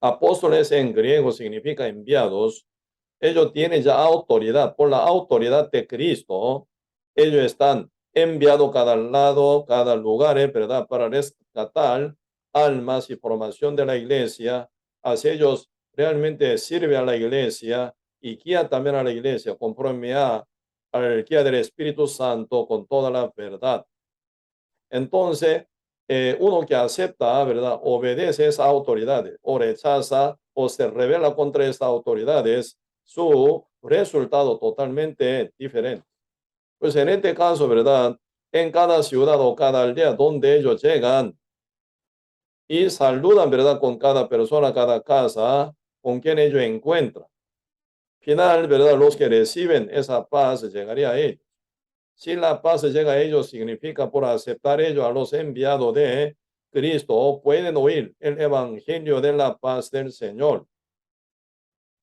Apóstoles en griego significa enviados. Ellos tienen ya autoridad, por la autoridad de Cristo, ellos están enviados cada lado, cada lugar, ¿verdad? Para rescatar almas y formación de la iglesia. Así ellos realmente sirven a la iglesia y guían también a la iglesia conforme al guía del Espíritu Santo con toda la verdad. Entonces, uno que acepta, ¿verdad? Obedece a esas autoridades o rechaza o se revela contra esas autoridades, su resultado totalmente diferente. Pues en este caso, ¿verdad? En cada ciudad o cada aldea donde ellos llegan y saludan, ¿verdad? Con cada persona, cada casa con quien ellos encuentran. Final, ¿verdad? Los que reciben esa paz llegaría a ellos. Si la paz llega a ellos, significa por aceptar ellos a los enviados de Cristo, pueden oír el evangelio de la paz del Señor.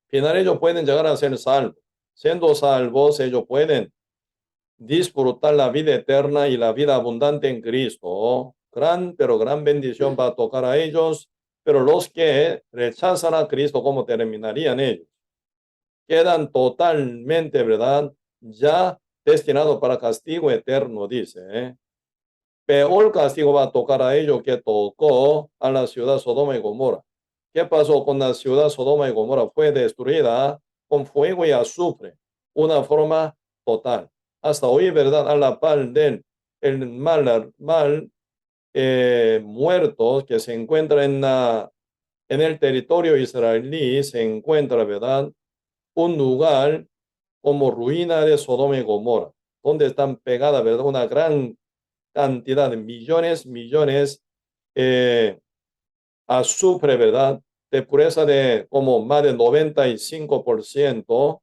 Final, ellos pueden llegar a ser salvos. Siendo salvos, ellos pueden disfrutar la vida eterna y la vida abundante en Cristo. Pero gran bendición va a tocar a ellos. Pero los que rechazan a Cristo, ¿cómo terminarían ellos? Quedan totalmente, ¿verdad? Ya destinados para castigo eterno, dice. Peor castigo va a tocar a ellos que tocó a la ciudad Sodoma y Gomorra. ¿Qué pasó con la ciudad Sodoma y Gomorra? Fue destruida con fuego y azufre, una forma total. Hasta hoy, ¿verdad? A la par del el mal muertos que se encuentra en el territorio israelí, se encuentra, ¿verdad? Un lugar como ruina de Sodoma y Gomorra, donde están pegadas, ¿verdad? Una gran cantidad de millones, azufre, ¿verdad? De pureza de como más del 95%.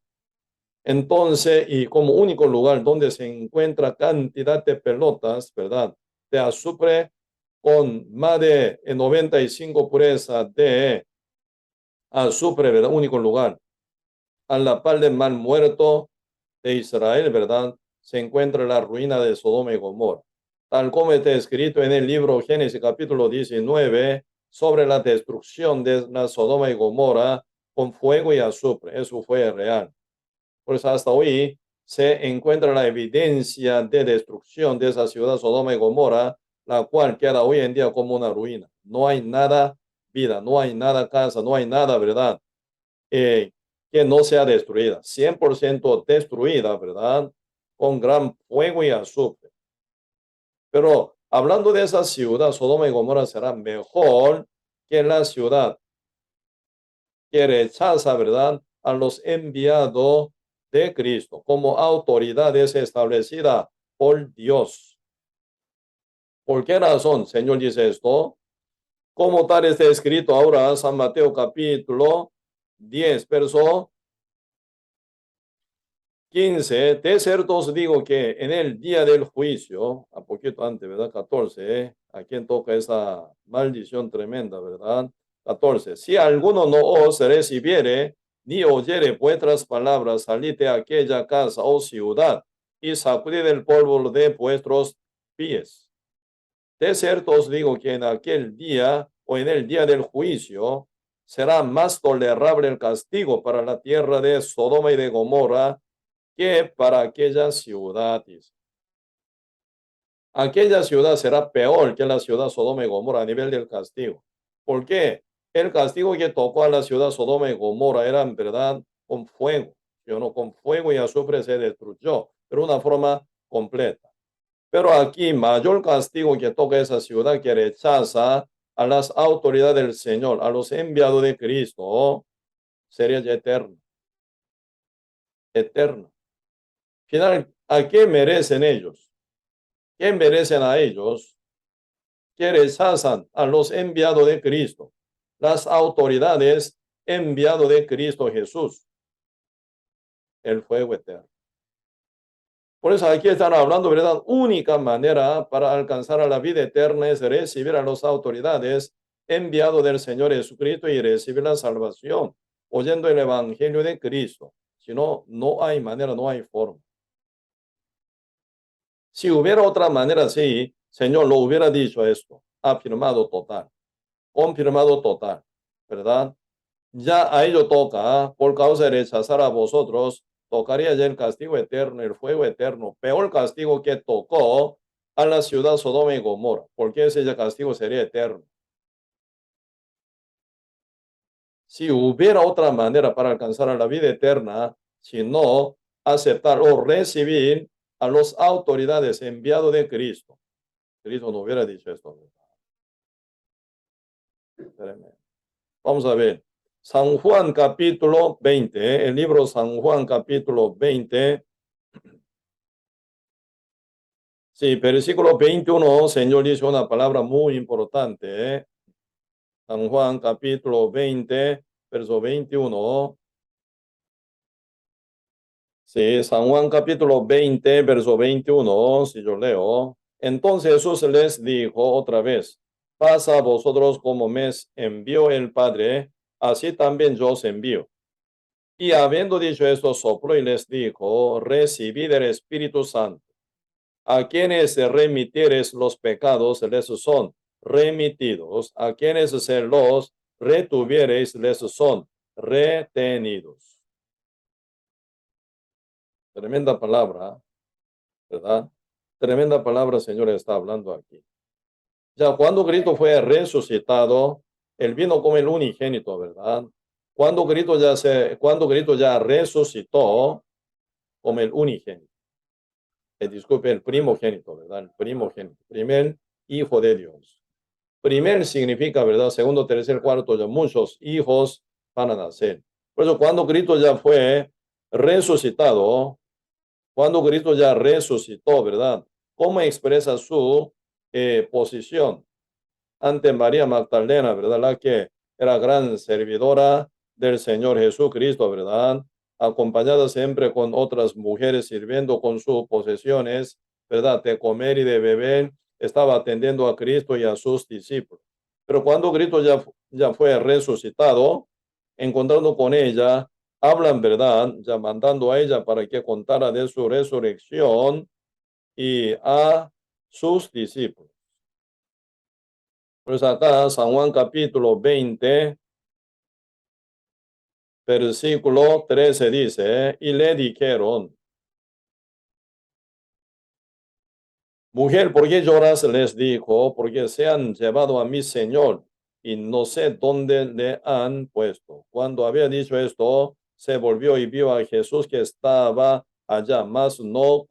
Entonces, y como único lugar donde se encuentra cantidad de pelotas, ¿verdad? De azufre con más de 95 pureza de azufre, ¿verdad? Único lugar. A la par del mal muerto de Israel, ¿verdad? Se encuentra la ruina de Sodoma y Gomorra. Tal como está escrito en el libro Génesis capítulo 19 sobre la destrucción de la Sodoma y Gomorra con fuego y azufre. Eso fue real. Por eso hasta hoy se encuentra la evidencia de destrucción de esa ciudad Sodoma y Gomorra, la cual queda hoy en día como una ruina. No hay nada vida, no hay nada casa, no hay nada, ¿verdad? Que no sea destruida, 100% destruida, ¿verdad? Con gran fuego y azufre. Pero hablando de esa ciudad, Sodoma y Gomorra será mejor que la ciudad que rechaza, ¿verdad? A los enviados de Cristo como autoridades establecidas por Dios. ¿Por qué razón, Señor, dice esto? Como tal está escrito ahora, San Mateo capítulo 10, verso 15, de cierto os digo que en el día del juicio, a poquito antes, ¿verdad? 14, a quien toca esa maldición tremenda, ¿verdad? 14, si alguno no os recibiere, ni oyere vuestras palabras, salid de aquella casa o ciudad y sacudid el polvo de vuestros pies. De cierto os digo que en aquel día o en el día del juicio será más tolerable el castigo para la tierra de Sodoma y de Gomorra que para aquella ciudad. Aquella ciudad será peor que la ciudad Sodoma y Gomorra a nivel del castigo. ¿Por qué? El castigo que tocó a la ciudad Sodoma y Gomorra era en verdad con fuego. ¿Sí o no? Con fuego y azufre se destruyó, pero de una forma completa. Pero aquí mayor castigo que toca esa ciudad que rechaza a las autoridades del Señor, a los enviados de Cristo, sería ya eterno. Eterno. Final, ¿a qué merecen ellos? ¿Qué merecen a ellos? Que rechazan a los enviados de Cristo, las autoridades enviados de Cristo Jesús, el fuego eterno. Por eso aquí están hablando, ¿verdad? Única manera para alcanzar a la vida eterna es recibir a las autoridades enviados del Señor Jesucristo y recibir la salvación, oyendo el Evangelio de Cristo. Si no, no hay manera, no hay forma. Si hubiera otra manera, sí, Señor lo hubiera dicho esto, afirmado total, confirmado total, ¿verdad? Ya a ello toca, por causa de rechazar a vosotros, tocaría ya el castigo eterno, el fuego eterno, peor castigo que tocó a la ciudad Sodoma y Gomorra, porque ese ya castigo sería eterno. Si hubiera otra manera para alcanzar a la vida eterna, si no aceptar o recibir a las autoridades enviados de Cristo, Cristo no hubiera dicho esto. Tremendo. Vamos a ver. San Juan capítulo 20, el libro San Juan capítulo 20. Sí, versículo 21, Señor dice una palabra muy importante. San Juan capítulo 20, verso 21. Sí, San Juan capítulo 20, verso 21, si yo leo. Entonces Jesús les dijo otra vez, pasa a vosotros como me envió el Padre, así también yo os envío. Y habiendo dicho esto, sopló y les dijo, recibid el Espíritu Santo. A quienes se remitieres los pecados, les son remitidos. A quienes se los retuviereis, les son retenidos. Tremenda palabra, ¿verdad? Tremenda palabra, Señor, está hablando aquí. Ya cuando Cristo fue resucitado, Él vino como el unigénito, ¿verdad? Cuando Cristo ya resucitó como el unigénito. Disculpe, el primogénito, ¿verdad? El primogénito, primer hijo de Dios. Primer significa, ¿verdad? Segundo, tercer, cuarto, ya muchos hijos van a nacer. Por eso, cuando Cristo ya fue resucitado, cuando Cristo ya resucitó, ¿verdad? ¿Cómo expresa su posición ante María Magdalena, ¿verdad? La que era gran servidora del Señor Jesucristo, ¿verdad? Acompañada siempre con otras mujeres sirviendo con sus posesiones, ¿verdad? De comer y de beber, estaba atendiendo a Cristo y a sus discípulos. Pero cuando Cristo ya fue resucitado, encontrando con ella, hablan, ¿verdad? Ya mandando a ella para que contara de su resurrección y a sus discípulos. Pues acá, San Juan capítulo 20, versículo 13 dice, y le dijeron, mujer, ¿por qué lloras? Les dijo, porque se han llevado a mi Señor y no sé dónde le han puesto. Cuando había dicho esto, se volvió y vio a Jesús que estaba allá, mas no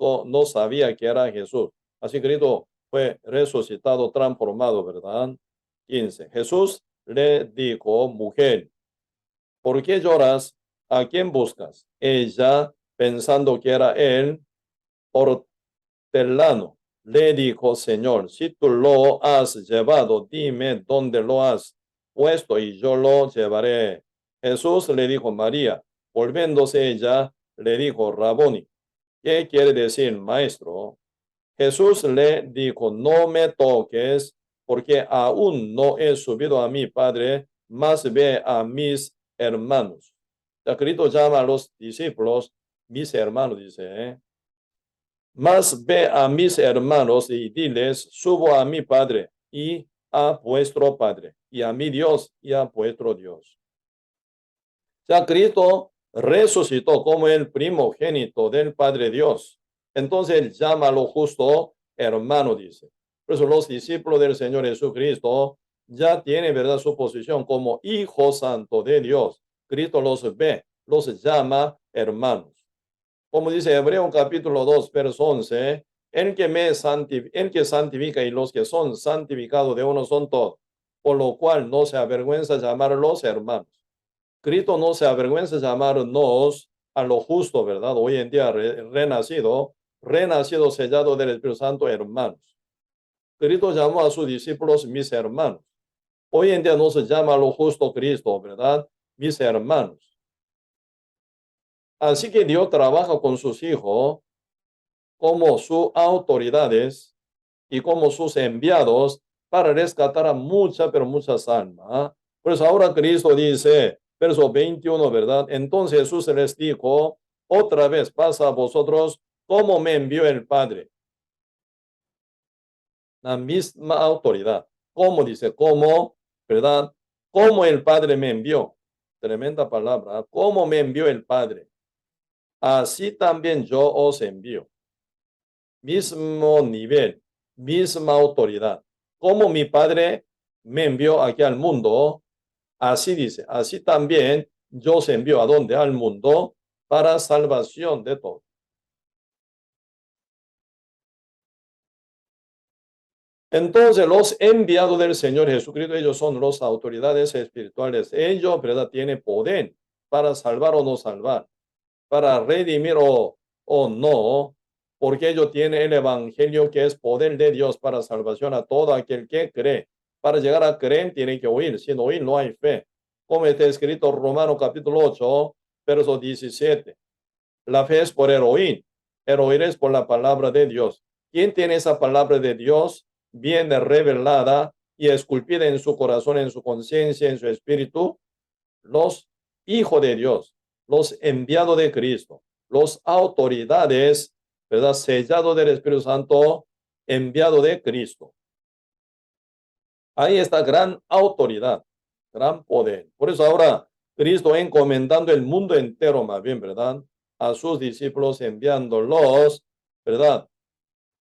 sabía que era Jesús. Así Cristo fue resucitado, transformado, ¿verdad? 15. Jesús le dijo, mujer, ¿por qué lloras? ¿A quién buscas? Ella, pensando que era él, hortelano, le dijo, Señor, si tú lo has llevado, dime dónde lo has puesto y yo lo llevaré. Jesús le dijo, María, volviéndose ella, le dijo, Raboni, ¿qué quiere decir maestro? Jesús le dijo, no me toques, porque aún no he subido a mi Padre, más ve a mis hermanos. Cristo llama a los discípulos, mis hermanos, dice, más ve a mis hermanos y diles, subo a mi Padre y a vuestro Padre, y a mi Dios y a vuestro Dios. Ya Cristo resucitó como el primogénito del Padre Dios. Entonces él llama a lo justo hermano, dice. Por eso los discípulos del Señor Jesucristo ya tienen, ¿verdad?, su posición como hijo santo de Dios. Cristo los ve, los llama hermanos. Como dice Hebreo capítulo 2, verso 11, el que santifica y los que son santificados de uno son todos, por lo cual no se avergüenza llamarlos hermanos. Cristo no se avergüenza llamarnos a lo justo, ¿verdad? Hoy en día renacido, sellado del Espíritu Santo, hermanos. Cristo llamó a sus discípulos mis hermanos. Hoy en día no se llama a lo justo Cristo, ¿verdad? Mis hermanos. Así que Dios trabaja con sus hijos como sus autoridades y como sus enviados para rescatar a muchas, pero muchas almas. Pues ahora Cristo dice, verso 21, ¿verdad? Entonces Jesús les dijo, otra vez pasa a vosotros como me envió el Padre. La misma autoridad. ¿Cómo dice? ¿Cómo? ¿Verdad? Como el Padre me envió. Tremenda palabra. ¿Cómo me envió el Padre? Así también yo os envío. Mismo nivel, misma autoridad. Como mi Padre me envió aquí al mundo, así dice, así también yo os envío a donde, al mundo, para salvación de todos. Entonces los enviados del Señor Jesucristo, ellos son las autoridades espirituales. Ellos, ¿verdad?, tienen poder para salvar o no salvar, para redimir o no, porque ellos tienen el evangelio que es poder de Dios para salvación a todo aquel que cree. Para llegar a creer tienen que oír, sin oír no hay fe. Como está escrito Romanos capítulo 8, verso 17. La fe es por el oír es por la palabra de Dios. ¿Quién tiene esa palabra de Dios bien revelada y esculpida en su corazón, en su conciencia, en su espíritu? Los hijos de Dios, los enviados de Cristo, los autoridades, ¿verdad?, sellados del Espíritu Santo, enviado de Cristo. Ahí está gran autoridad, gran poder. Por eso ahora Cristo encomendando el mundo entero, más bien, ¿verdad?, a sus discípulos, enviándolos, ¿verdad?,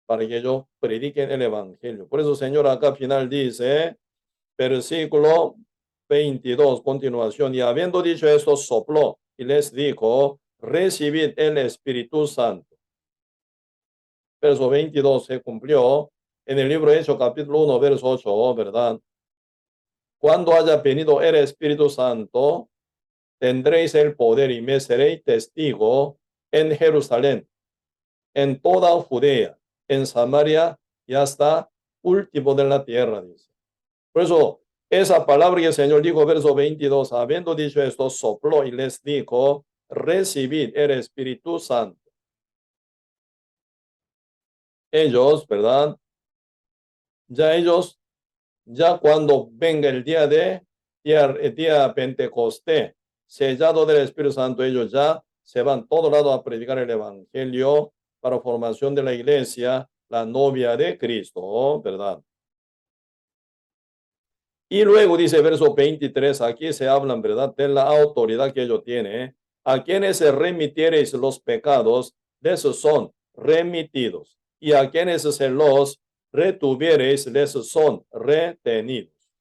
para que ellos prediquen el evangelio. Por eso, Señor, acá al final dice, versículo 22, continuación, y habiendo dicho esto, sopló y les dijo, recibid el Espíritu Santo. Verso 22 se cumplió en el libro de Hechos, capítulo 1, verso 8, ¿verdad? Cuando haya venido el Espíritu Santo, tendréis el poder y me seréis testigo en Jerusalén, en toda Judea, en Samaria y hasta último de la tierra, dice. Por eso, esa palabra que el Señor dijo, verso 22, habiendo dicho esto, sopló y les dijo, recibid el Espíritu Santo. Ellos, ¿verdad? Ya cuando venga el día Pentecostés, sellado del Espíritu Santo, ellos ya se van todo lado a predicar el evangelio para formación de la iglesia, la novia de Cristo, ¿verdad? Y luego dice verso 23, aquí se hablan, ¿verdad?, de la autoridad que ellos tienen. A quienes se remitiereis los pecados, de esos son remitidos. Y a quienes se los retuviereis, de esos son retenidos.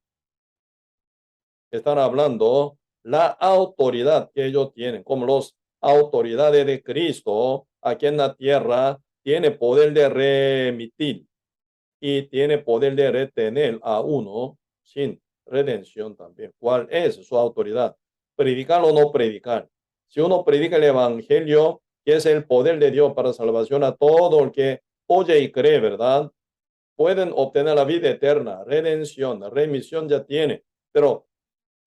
Están hablando la autoridad que ellos tienen, como las autoridades de Cristo aquí en la tierra, tiene poder de remitir y tiene poder de retener a uno sin redención también. ¿Cuál es su autoridad? ¿Predicar o no predicar? Si uno predica el evangelio, que es el poder de Dios para salvación a todo el que oye y cree, ¿verdad?, pueden obtener la vida eterna, redención, remisión ya tiene. Pero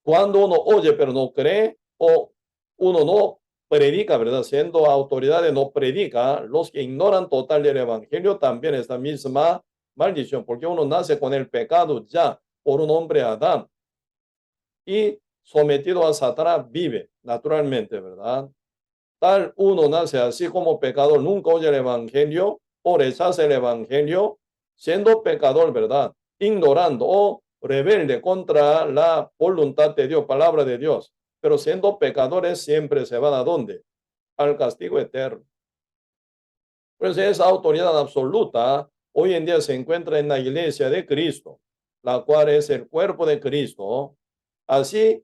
cuando uno oye pero no cree, o uno no predica, ¿verdad? Siendo autoridades no predica, los que ignoran total el evangelio también esta misma maldición, porque uno nace con el pecado ya por un hombre Adán y sometido a Satanás vive naturalmente, ¿verdad? Tal uno nace así como pecador, nunca oye el evangelio o rechaza el evangelio, siendo pecador, ¿verdad? Ignorando o rebelde contra la voluntad de Dios, palabra de Dios. Pero siendo pecadores siempre se van a dónde? Al castigo eterno. Pues esa autoridad absoluta hoy en día se encuentra en la iglesia de Cristo, la cual es el cuerpo de Cristo. Así,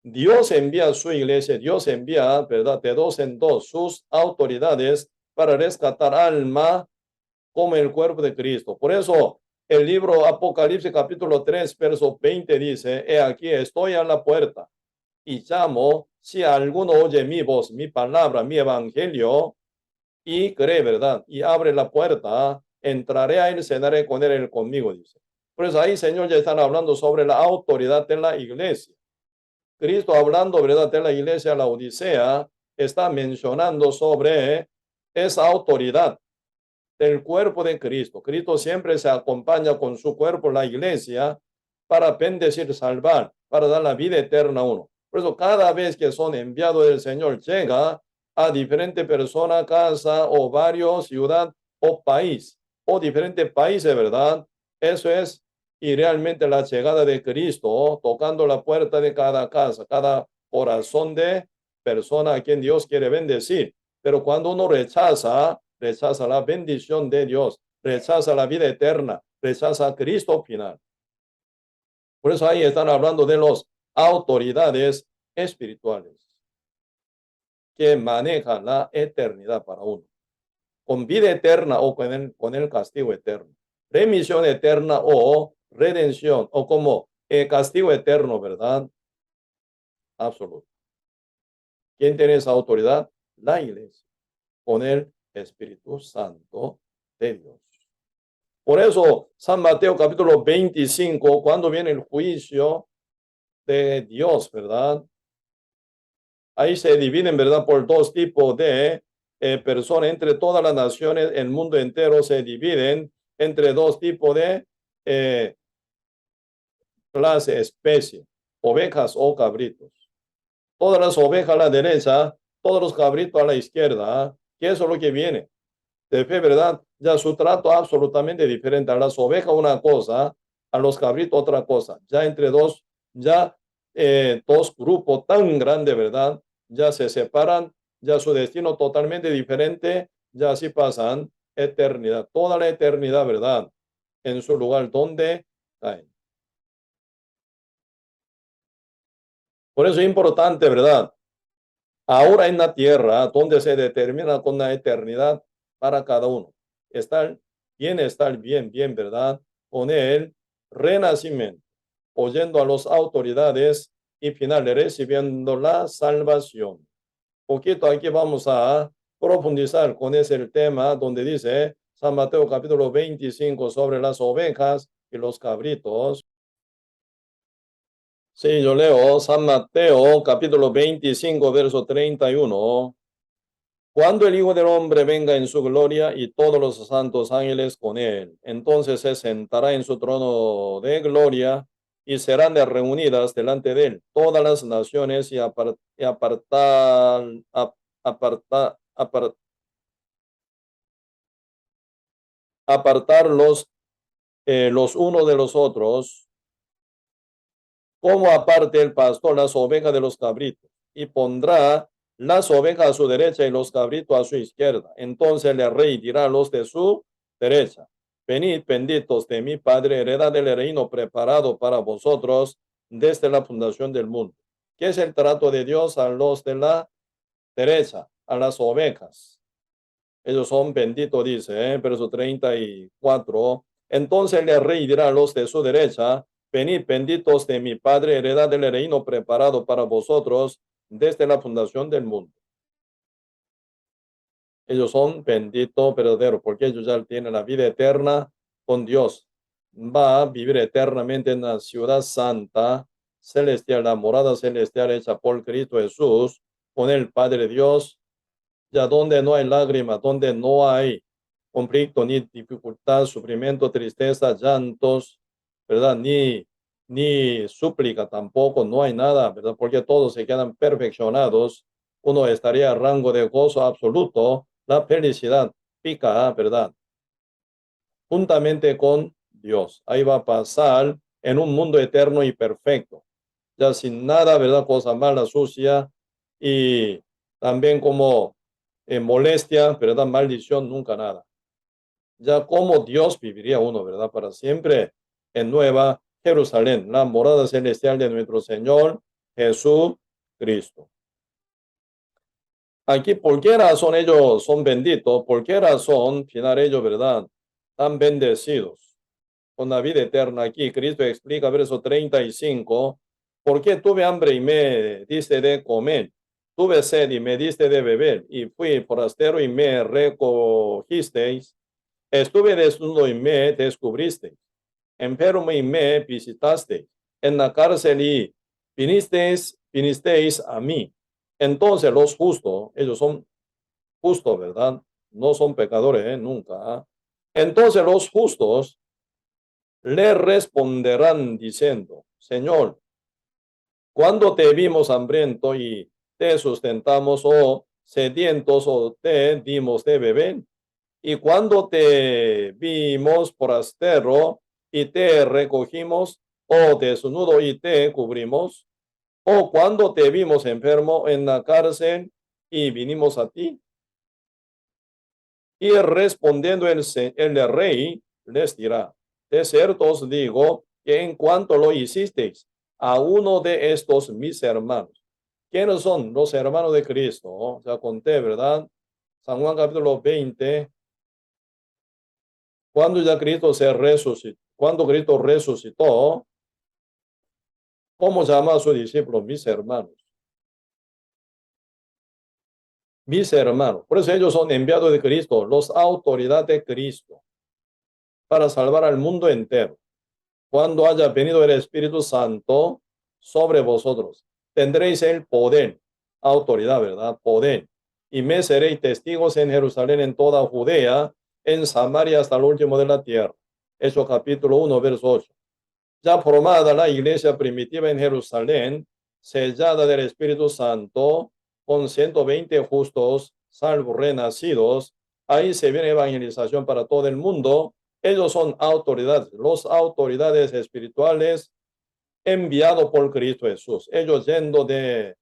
Dios envía a su iglesia, Dios envía, ¿verdad? De dos en dos sus autoridades para rescatar alma como el cuerpo de Cristo. Por eso, el libro Apocalipsis capítulo 3, verso 20 dice, he aquí, estoy a la puerta y llamo, si alguno oye mi voz, mi palabra, mi evangelio, y cree, ¿verdad? Y abre la puerta, entraré a él, cenaré con él conmigo, dice. Pues ahí, Señor, ya están hablando sobre la autoridad de la iglesia. Cristo hablando, ¿verdad? De la iglesia, la Odisea, está mencionando sobre esa autoridad del cuerpo de Cristo. Cristo siempre se acompaña con su cuerpo, la iglesia, para bendecir, salvar, para dar la vida eterna a uno. Por eso cada vez que son enviados del Señor, llega a diferente persona, casa o barrio, ciudad o país, o diferentes países, ¿verdad? Eso es, y realmente la llegada de Cristo, tocando la puerta de cada casa, cada corazón de persona a quien Dios quiere bendecir. Pero cuando uno rechaza la bendición de Dios, rechaza la vida eterna, rechaza a Cristo final. Por eso ahí están hablando de las autoridades espirituales que manejan la eternidad para uno, con vida eterna o con el castigo eterno, remisión eterna o redención, o como castigo eterno, ¿verdad? Absoluto. ¿Quién tiene esa autoridad? La iglesia, con el Espíritu Santo de Dios. Por eso, San Mateo capítulo 25, cuando viene el juicio de Dios, ¿verdad? Ahí se dividen, ¿verdad? Por dos tipos de personas. Entre todas las naciones, el mundo entero se dividen entre dos tipos de clase, especie, ovejas o cabritos. Todas las ovejas a la derecha, todos los cabritos a la izquierda. ¿Qué es lo que viene? De fe, ¿verdad? Ya su trato absolutamente diferente. A las ovejas una cosa, a los cabritos otra cosa. Ya entre dos, ya dos grupos tan grandes, ¿verdad? Ya se separan, ya su destino totalmente diferente, ya así pasan eternidad, toda la eternidad, ¿verdad? En su lugar donde caen. Por eso es importante, ¿verdad? Ahora en la tierra, donde se determina con la eternidad para cada uno. Estar bien, ¿verdad? Con el renacimiento, oyendo a las autoridades y finalmente recibiendo la salvación. Poquito aquí vamos a profundizar con ese tema donde dice San Mateo capítulo 25 sobre las ovejas y los cabritos. Sí, yo leo San Mateo capítulo 25 verso 31. Cuando el Hijo del Hombre venga en su gloria y todos los santos ángeles con él, entonces se sentará en su trono de gloria y serán reunidas delante de él todas las naciones y apartarlos los unos de los otros, como aparte el pastor las ovejas de los cabritos, y pondrá las ovejas a su derecha y los cabritos a su izquierda. Entonces el rey dirá a los de su derecha: venid, benditos de mi Padre, heredad del reino preparado para vosotros desde la fundación del mundo. ¿Qué es el trato de Dios a los de la derecha? A las ovejas. Ellos son benditos, dice, verso 34. Entonces el rey dirá a los de su derecha: venid, benditos de mi Padre, heredad del reino preparado para vosotros desde la fundación del mundo. Ellos son benditos verdaderos, porque ellos ya tienen la vida eterna con Dios. Va a vivir eternamente en la ciudad santa, celestial, la morada celestial hecha por Cristo Jesús, con el Padre Dios, ya donde no hay lágrimas, donde no hay conflicto, ni dificultad, sufrimiento, tristeza, llantos, ¿verdad? Ni súplica tampoco, no hay nada, ¿verdad? Porque todos se quedan perfeccionados. Uno estaría a rango de gozo absoluto, la felicidad pica, ¿verdad? Juntamente con Dios. Ahí va a pasar en un mundo eterno y perfecto, ya sin nada, ¿verdad? Cosa mala, sucia y también como molestia, ¿verdad? Maldición, nunca nada. Ya como Dios viviría uno, ¿verdad? Para siempre en Nueva Jerusalén, la morada celestial de nuestro Señor Jesucristo. Aquí, ¿por qué razón ellos son benditos? ¿Por qué razón, final ellos, verdad, tan bendecidos con la vida eterna? Aquí Cristo explica, verso 35, ¿por qué tuve hambre y me diste de comer? Tuve sed y me diste de beber, y fui forastero y me recogisteis. Estuve desnudo y me descubristeis, enfermo y me visitasteis, en la cárcel y vinisteis a mí. Entonces los justos, ellos son justos, ¿verdad? No son pecadores, nunca. Entonces los justos le responderán diciendo, Señor, cuando te vimos hambriento y te sustentamos, o sedientos, o te dimos de beber? Y cuando te vimos forastero y te recogimos, o desnudo y te cubrimos, o cuando te vimos enfermo en la cárcel y vinimos a ti? Y respondiendo el rey les dirá, de cierto os digo que en cuanto lo hicisteis a uno de estos mis hermanos. ¿Quiénes son los hermanos de Cristo? O sea, conté, ¿verdad? San Juan capítulo 20, cuando ya Cristo se resucitó, cuando Cristo resucitó, ¿cómo llama a sus discípulos? Mis hermanos. Mis hermanos. Por eso ellos son enviados de Cristo, los autoridades de Cristo, para salvar al mundo entero. Cuando haya venido el Espíritu Santo sobre vosotros, tendréis el poder, autoridad, ¿verdad? Poder. Y me seréis testigos en Jerusalén, en toda Judea, en Samaria, hasta el último de la tierra. Hechos capítulo 1, verso 8. Ya formada la iglesia primitiva en Jerusalén, sellada del Espíritu Santo, con 120 justos, salvo renacidos, ahí se viene evangelización para todo el mundo. Ellos son autoridades, los autoridades espirituales enviados por Cristo Jesús. Ellos yendo de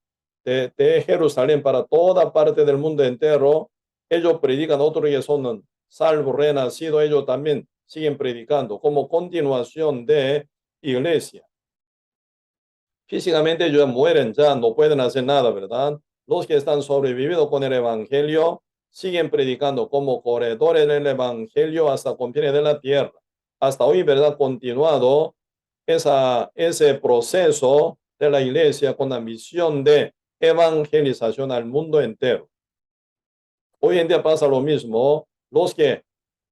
Jerusalén para toda parte del mundo entero, ellos predican, otros que son salvos, renacidos, ellos también siguen predicando como continuación de iglesia. Físicamente ellos mueren, ya no pueden hacer nada, ¿verdad? Los que están sobrevividos con el evangelio siguen predicando como corredores del evangelio hasta confines de la tierra. Hasta hoy, ¿verdad? Continuado ese proceso de la iglesia con la misión de evangelización al mundo entero. Hoy en día pasa lo mismo. Los que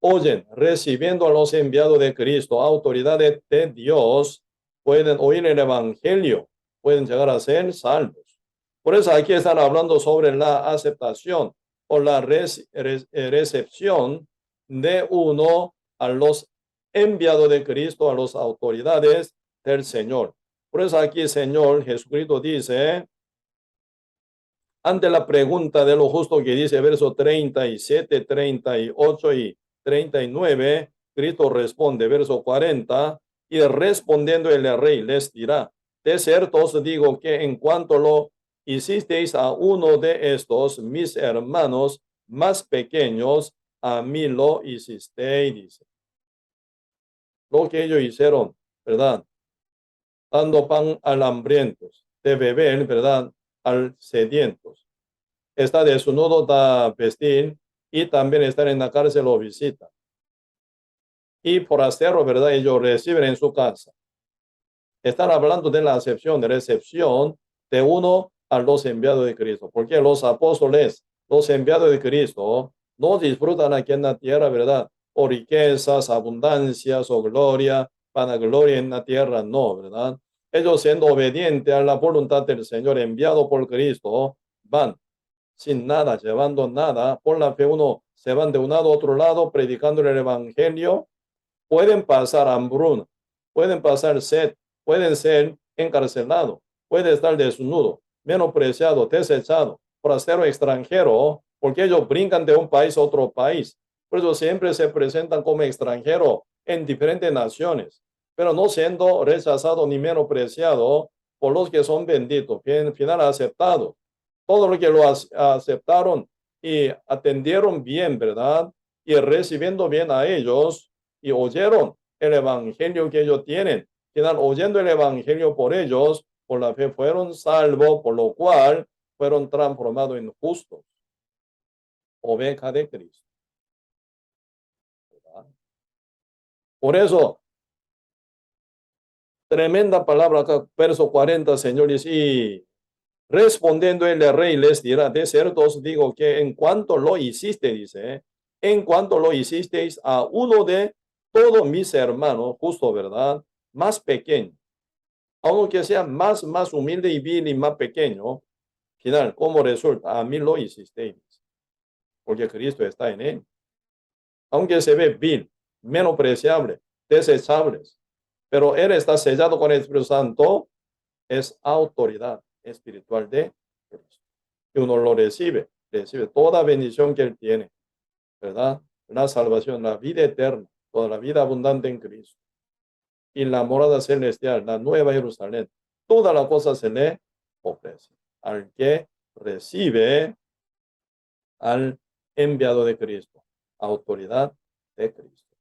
oyen, recibiendo a los enviados de Cristo, autoridades de Dios, pueden oír el evangelio, pueden llegar a ser salvos. Por eso aquí están hablando sobre la aceptación o la recepción de uno a los enviados de Cristo, a las autoridades del Señor. Por eso aquí el Señor Jesucristo dice, ante la pregunta de lo justo que dice verso 37, 38 y 39, Cristo responde, verso 40, y respondiendo el rey les dirá, de cierto os digo que en cuanto lo hicisteis a uno de estos mis hermanos más pequeños, a mí lo hicisteis, dice. Lo que ellos hicieron, ¿verdad? Dando pan al hambrientos, de beber, ¿verdad? Al sedientos. Está desnudo, da vestir, y también estar en la cárcel o visita. Y forastero, ¿verdad? Ellos reciben en su casa. Están hablando de la acepción, de recepción de uno a los enviados de Cristo. Porque los apóstoles, los enviados de Cristo, no disfrutan aquí en la tierra, ¿verdad? O riquezas, abundancias, o gloria, vanagloria en la tierra, no, ¿verdad? Ellos siendo obedientes a la voluntad del Señor enviado por Cristo, van sin nada, llevando nada. Por la fe uno se van de un lado a otro lado predicando el evangelio. Pueden pasar hambruna, pueden pasar sed, pueden ser encarcelados, puede estar desnudo, menospreciado, desechado, forastero extranjero, porque ellos brincan de un país a otro país. Por eso siempre se presentan como extranjeros en diferentes naciones, pero no siendo rechazado ni menospreciado por los que son benditos, al final aceptados. Todo lo que lo aceptaron y atendieron bien, ¿verdad? Y recibiendo bien a ellos y oyeron el evangelio que ellos tienen. Final, oyendo el evangelio por ellos, por la fe fueron salvos, por lo cual fueron transformados en justos, ovejas de Cristo, ¿verdad? Por eso, tremenda palabra acá, verso 40, señores, y respondiendo el rey les dirá, de cierto os digo que en cuanto lo hiciste, dice, en cuanto lo hicisteis a uno de todos mis hermanos, justo, ¿verdad? Más pequeño, aunque sea más humilde y vil y más pequeño, final, ¿cómo resulta? A mí lo hicisteis, porque Cristo está en él. Aunque se ve vil, menospreciable, desechable, pero él está sellado con el Espíritu Santo, es autoridad espiritual de Cristo. Y uno lo recibe toda bendición que él tiene, ¿verdad? La salvación, la vida eterna, toda la vida abundante en Cristo. Y la morada celestial, la nueva Jerusalén, toda la cosa se le ofrece al que recibe al enviado de Cristo, autoridad de Cristo.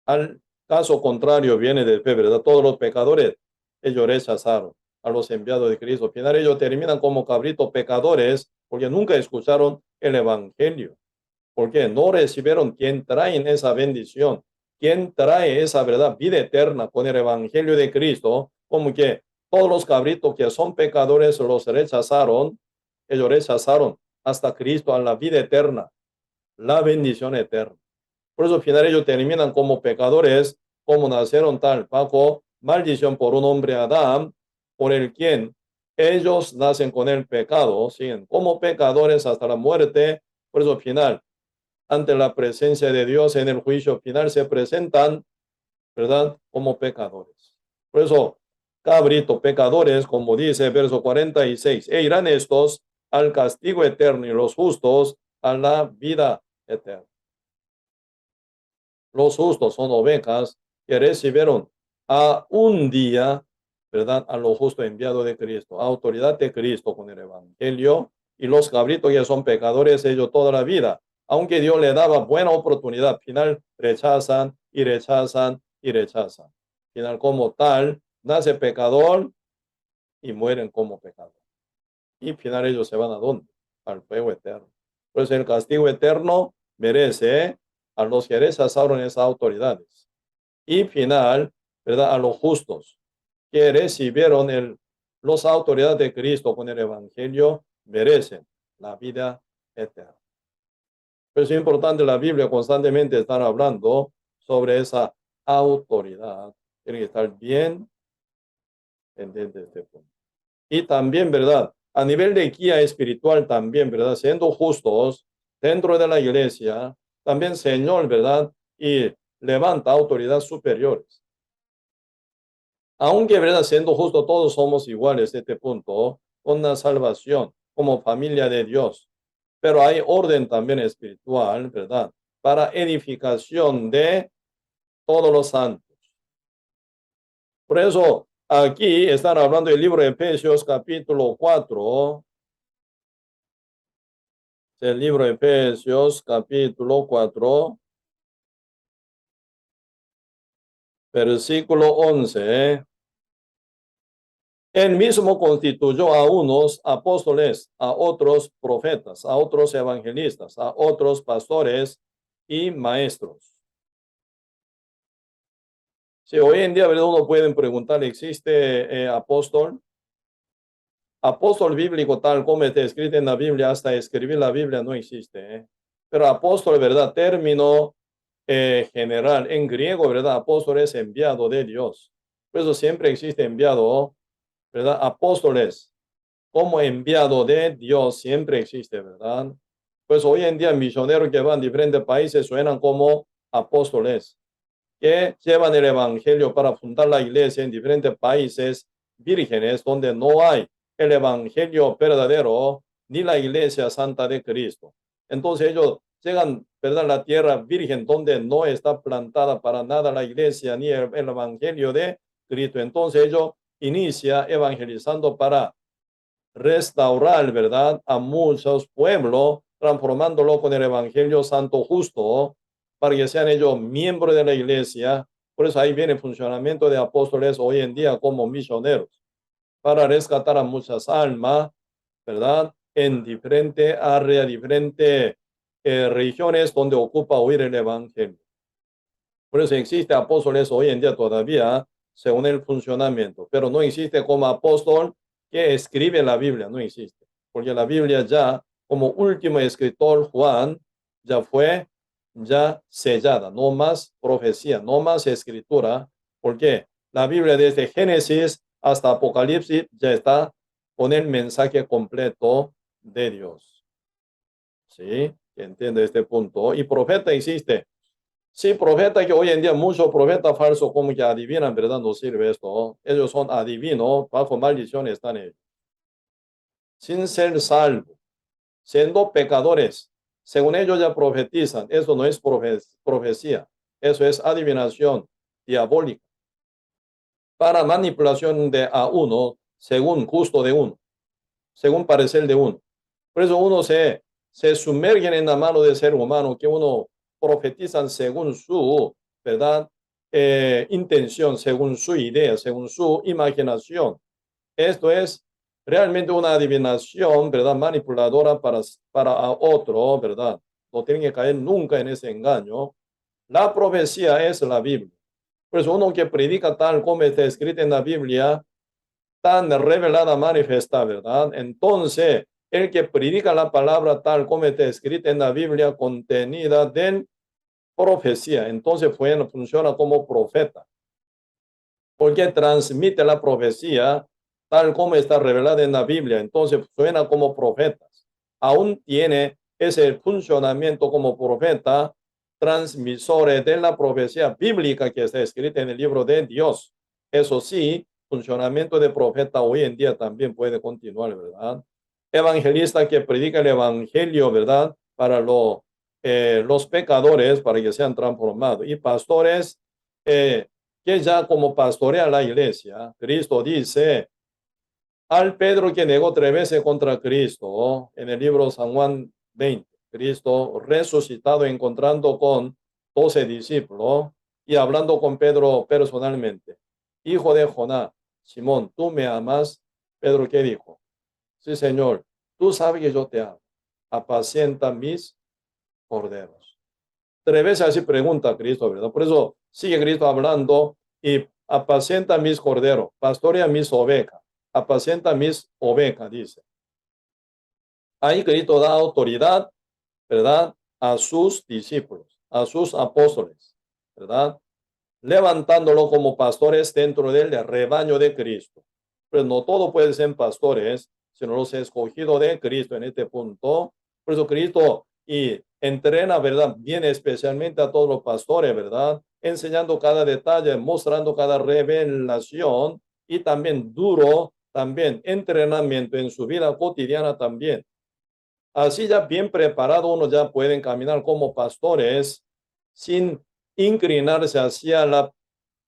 Al caso contrario viene de fe, ¿verdad? Todos los pecadores, ellos rechazaron a los enviados de Cristo. Al final ellos terminan como cabritos pecadores porque nunca escucharon el evangelio. Porque no recibieron quien trae esa bendición, quien trae esa verdad, vida eterna con el evangelio de Cristo, como que todos los cabritos que son pecadores los rechazaron, ellos rechazaron hasta Cristo a la vida eterna, la bendición eterna. Por eso al final ellos terminan como pecadores, como nacieron tal bajo maldición por un hombre Adán, por el quien ellos nacen con el pecado, siguen como pecadores hasta la muerte. Por eso al final, ante la presencia de Dios en el juicio final, se presentan, ¿verdad?, como pecadores. Por eso, cabrito, pecadores, como dice verso 46, e irán estos al castigo eterno y los justos a la vida eterna. Los justos son ovejas que recibieron a un día, ¿verdad?, a lo justo enviado de Cristo, autoridad de Cristo con el evangelio, y los cabritos que son pecadores, ellos toda la vida, aunque Dios le daba buena oportunidad, final rechazan y rechazan y rechazan. Final como tal, nace pecador y mueren como pecador. Y final ellos se van a dónde? Al fuego eterno. Pues el castigo eterno merece a los que rechazaron esas autoridades. Y final, ¿verdad?, a los justos que recibieron los autoridades de Cristo con el evangelio, merecen la vida eterna. Pues es importante, la Biblia constantemente está hablando sobre esa autoridad. Tiene que estar bien pendiente de este punto. Y también, ¿verdad?, a nivel de guía espiritual también, ¿verdad?, siendo justos dentro de la iglesia, también Señor, ¿verdad?, y levanta autoridades superiores. Aunque, ¿verdad?, siendo justo, todos somos iguales en este punto, con la salvación, como familia de Dios. Pero hay orden también espiritual, ¿verdad?, para edificación de todos los santos. Por eso, aquí están hablando del libro de Efesios, capítulo 4. El libro de Efesios, capítulo 4, versículo 11. Él mismo constituyó a unos apóstoles, a otros profetas, a otros evangelistas, a otros pastores y maestros. Si hoy en día, ¿verdad?, uno puede preguntar, ¿existe apóstol? Apóstol bíblico tal como está escrito en la Biblia, hasta escribir la Biblia no existe. Pero apóstol, ¿verdad?, término general en griego, ¿verdad? Apóstol es enviado de Dios. Por eso siempre existe enviado, ¿verdad?, apóstoles como enviado de Dios siempre existe, ¿verdad? Pues hoy en día misioneros que van a diferentes países suenan como apóstoles, que llevan el evangelio para fundar la iglesia en diferentes países vírgenes donde no hay el evangelio verdadero ni la iglesia santa de Cristo. Entonces ellos llegan, ¿verdad?, a la tierra virgen donde no está plantada para nada la iglesia ni el evangelio de Cristo. Entonces ellos inicia evangelizando para restaurar, ¿verdad?, a muchos pueblos, transformándolo con el evangelio santo justo, para que sean ellos miembros de la iglesia. Por eso ahí viene el funcionamiento de apóstoles hoy en día como misioneros, para rescatar a muchas almas, ¿verdad?, en diferentes áreas, diferentes regiones donde ocupa oír el evangelio. Por eso existe apóstoles hoy en día todavía, según el funcionamiento, pero no existe como apóstol que escribe la Biblia, no existe, porque la Biblia ya, como último escritor Juan, ya fue ya sellada, no más profecía, no más escritura, porque la Biblia desde Génesis hasta Apocalipsis ya está con el mensaje completo de Dios. ¿Sí? Entiende este punto. Y profeta existe. Sí, profeta que hoy en día muchos profetas falsos como que adivinan, ¿verdad? No sirve esto. Ellos son adivinos, bajo maldición están ellos. Sin ser salvos, siendo pecadores. Según ellos ya profetizan. Eso no es profecía. Eso es adivinación diabólica. Para manipulación de a uno, según gusto de uno, según parecer de uno. Por eso uno se sumerge en la mano del ser humano, que uno profetizan según su, ¿verdad?, intención, según su idea, según su imaginación. Esto es realmente una adivinación, ¿verdad?, manipuladora para otro, ¿verdad? No tienen que caer nunca en ese engaño. La profecía es la Biblia. Por eso uno que predica tal como está escrito en la Biblia, tan revelada, manifiesta, ¿verdad? Entonces, el que predica la palabra tal como está escrita en la Biblia, contenida de profecía, entonces funciona como profeta, porque transmite la profecía tal como está revelada en la Biblia, entonces suena como profetas. Aún tiene ese funcionamiento como profeta, transmisores de la profecía bíblica que está escrita en el libro de Dios. Eso sí, funcionamiento de profeta hoy en día también puede continuar, ¿verdad? Evangelista que predica el evangelio, ¿verdad?, para los pecadores, para que sean transformados. Y pastores que ya como pastorea la iglesia. Cristo dice al Pedro que negó 3 veces contra Cristo, en el libro San Juan 20, Cristo resucitado, encontrando con 12 discípulos y hablando con Pedro personalmente. Hijo de Jonás, Simón, ¿tú me amas? Pedro, ¿qué dijo? Sí, Señor, tú sabes que yo te amo. Apacienta mis corderos. 3 veces así pregunta Cristo, ¿verdad? Por eso sigue Cristo hablando y apacienta mis corderos, pastorea mis ovejas, apacienta mis ovejas, dice. Ahí Cristo da autoridad, ¿verdad?, a sus discípulos, a sus apóstoles, ¿verdad?, levantándolo como pastores dentro del rebaño de Cristo. Pero no todos pueden ser pastores, sino los escogidos de Cristo en este punto. Por eso Cristo y entrena, ¿verdad?, bien especialmente a todos los pastores, ¿verdad?, enseñando cada detalle, mostrando cada revelación y también duro, también entrenamiento en su vida cotidiana también. Así ya bien preparado uno ya puede caminar como pastores sin inclinarse hacia la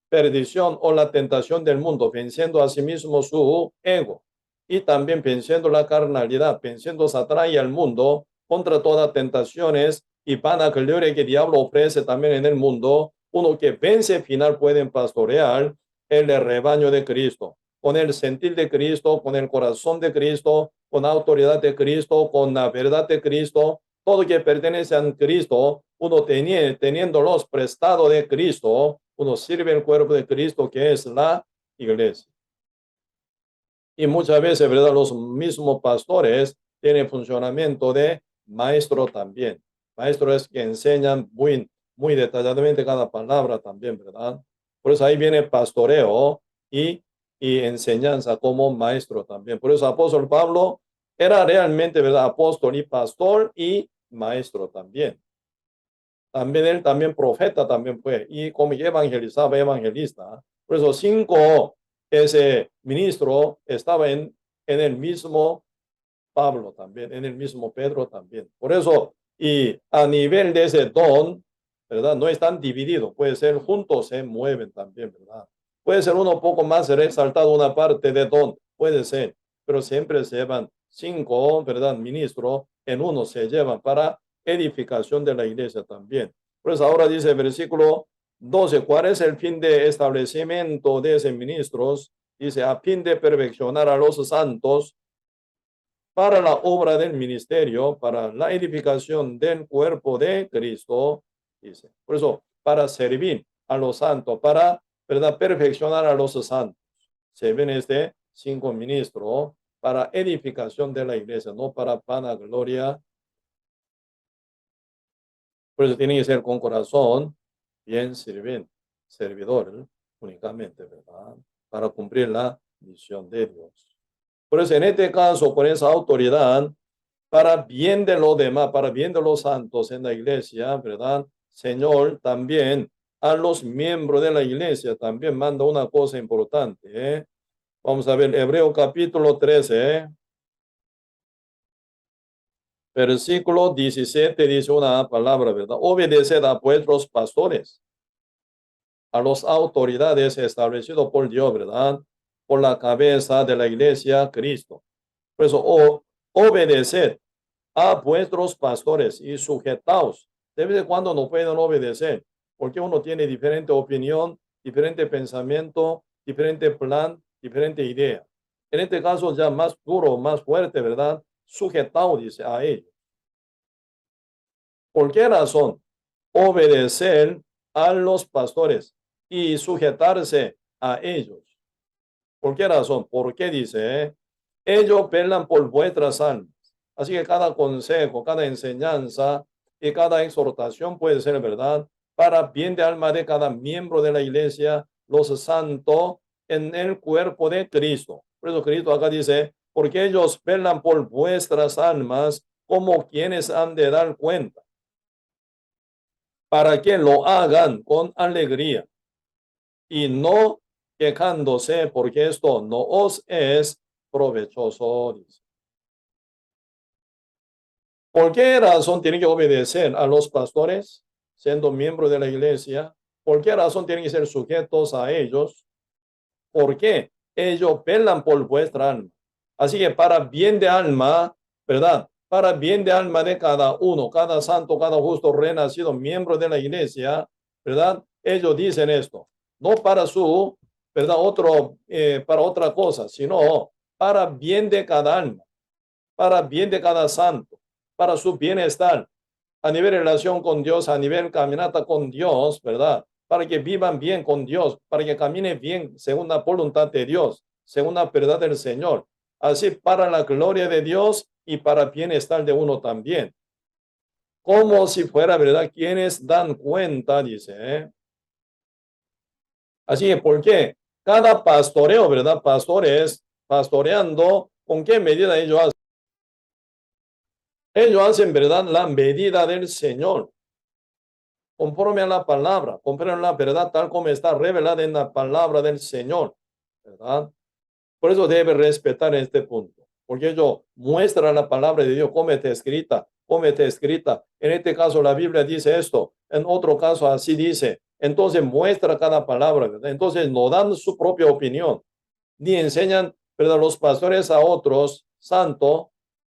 perdición o la tentación del mundo, venciendo a sí mismo su ego y también venciendo la carnalidad, venciendo Satanás y al mundo contra todas tentaciones y vanagloria que el diablo ofrece también en el mundo. Uno que vence al final pueden pastorear el rebaño de Cristo, con el sentir de Cristo, con el corazón de Cristo, con la autoridad de Cristo, con la verdad de Cristo, todo que pertenece a Cristo, uno teniéndolos prestado de Cristo, uno sirve el cuerpo de Cristo que es la iglesia. Y muchas veces, ¿verdad?, los mismos pastores tienen funcionamiento de maestro también. Maestros que enseñan muy detalladamente cada palabra también, ¿verdad? Por eso ahí viene pastoreo y y enseñanza como maestro también. Por eso apóstol Pablo era realmente, ¿verdad? Apóstol y pastor y maestro también. También él, también profeta también fue. Y como evangelizaba, evangelista. Por eso 5, ese ministro estaba en el mismo Pablo también, en el mismo Pedro también. Por eso, y a nivel de ese don, ¿verdad? No están divididos, puede ser juntos, se mueven también, ¿verdad? Puede ser uno poco más resaltado una parte de don, puede ser, pero siempre se llevan 5, ¿verdad? Ministros, en uno se llevan para edificación de la iglesia también. Por eso ahora dice el versículo 12, ¿cuál es el fin de establecimiento de esos ministros? Dice, a fin de perfeccionar a los santos para la obra del ministerio, para la edificación del cuerpo de Cristo, dice. Por eso, para servir a los santos, para, ¿verdad?, perfeccionar a los santos. Se ven 5 ministros para edificación de la iglesia, no para vanagloria. Por eso tiene que ser con corazón bien servidor únicamente, ¿verdad? Para cumplir la misión de Dios. Por eso en este caso, por esa autoridad, para bien de los demás, para bien de los santos en la iglesia, ¿verdad? Señor, también a los miembros de la iglesia también manda una cosa importante, ¿eh? Vamos a ver, Hebreo capítulo 13, versículo 17 dice una palabra, ¿verdad? Obedeced a vuestros pastores, a las autoridades establecidas por Dios, ¿verdad? Por la cabeza de la iglesia, Cristo. Por eso, obedeced a vuestros pastores y sujetaos. De vez en cuando no pueden obedecer, porque uno tiene diferente opinión, diferente pensamiento, diferente plan, diferente idea. En este caso ya más duro, más fuerte, ¿verdad? Sujetaos, dice, a ellos. ¿Por qué razón? Obedecer a los pastores y sujetarse a ellos. ¿Por qué razón? ¿Por qué dice? Ellos velan por vuestras almas. Así que cada consejo, cada enseñanza y cada exhortación puede ser verdad para bien de alma de cada miembro de la iglesia, los santos en el cuerpo de Cristo. Por eso Cristo acá dice, porque ellos velan por vuestras almas como quienes han de dar cuenta, para que lo hagan con alegría y no quejándose, porque esto no os es provechoso. Dice. ¿Por qué razón tienen que obedecer a los pastores, siendo miembros de la iglesia? ¿Por qué razón tienen que ser sujetos a ellos? ¿Por qué? Ellos velan por vuestra alma. Así que para bien de alma, ¿verdad? Para bien de alma de cada uno, cada santo, cada justo renacido, miembro de la iglesia, ¿verdad? Ellos dicen esto, no para su, ¿verdad? Para otra cosa, sino para bien de cada alma, para bien de cada santo, para su bienestar, a nivel de relación con Dios, a nivel caminata con Dios, ¿verdad? Para que vivan bien con Dios, para que caminen bien según la voluntad de Dios, según la verdad del Señor. Así para la gloria de Dios y para bienestar de uno también. Como si fuera, ¿verdad? Quienes dan cuenta, dice. Así que, ¿por qué? Cada pastoreo, ¿verdad? Pastores, pastoreando, ¿con qué medida ellos hacen? Ellos hacen, ¿verdad? La medida del Señor. Conforme a la palabra, conforme a la verdad tal como está revelada en la palabra del Señor, ¿verdad? Por eso debe respetar este punto, porque ellos muestran la palabra de Dios, cómo está escrita, cómo está escrita. En este caso la Biblia dice esto, en otro caso así dice. Entonces muestra cada palabra, ¿verdad? Entonces no dan su propia opinión, ni enseñan, ¿verdad? Los pastores a otros santos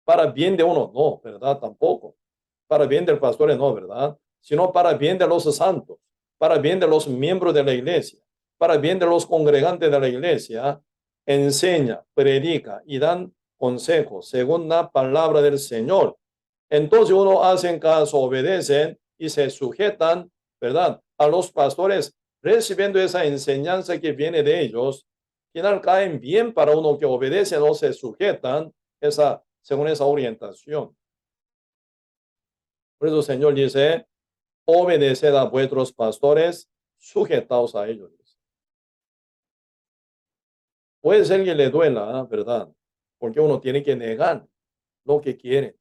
para bien de uno, no, ¿verdad? Tampoco. Para bien del pastor, no, ¿verdad? Sino para bien de los santos, para bien de los miembros de la iglesia, para bien de los congregantes de la iglesia, enseña, predica y dan consejos según la palabra del Señor. Entonces uno hace caso, obedecen y se sujetan, ¿verdad? A los pastores, recibiendo esa enseñanza que viene de ellos, final caen bien para uno que obedece o se sujetan según esa orientación. Por eso el Señor dice, obedeced a vuestros pastores, sujetaos a ellos. Puede ser que le duela, ¿verdad? Porque uno tiene que negar lo que quiere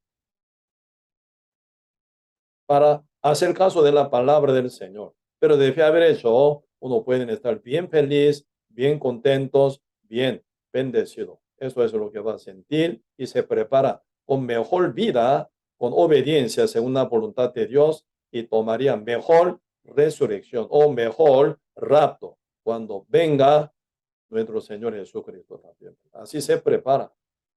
para hacer caso de la palabra del Señor. Pero debe haber eso, uno puede estar bien feliz, bien contentos, bien bendecido. Eso es lo que va a sentir y se prepara con mejor vida, con obediencia según la voluntad de Dios y tomaría mejor resurrección o mejor rapto cuando venga nuestro Señor Jesucristo también. Así se prepara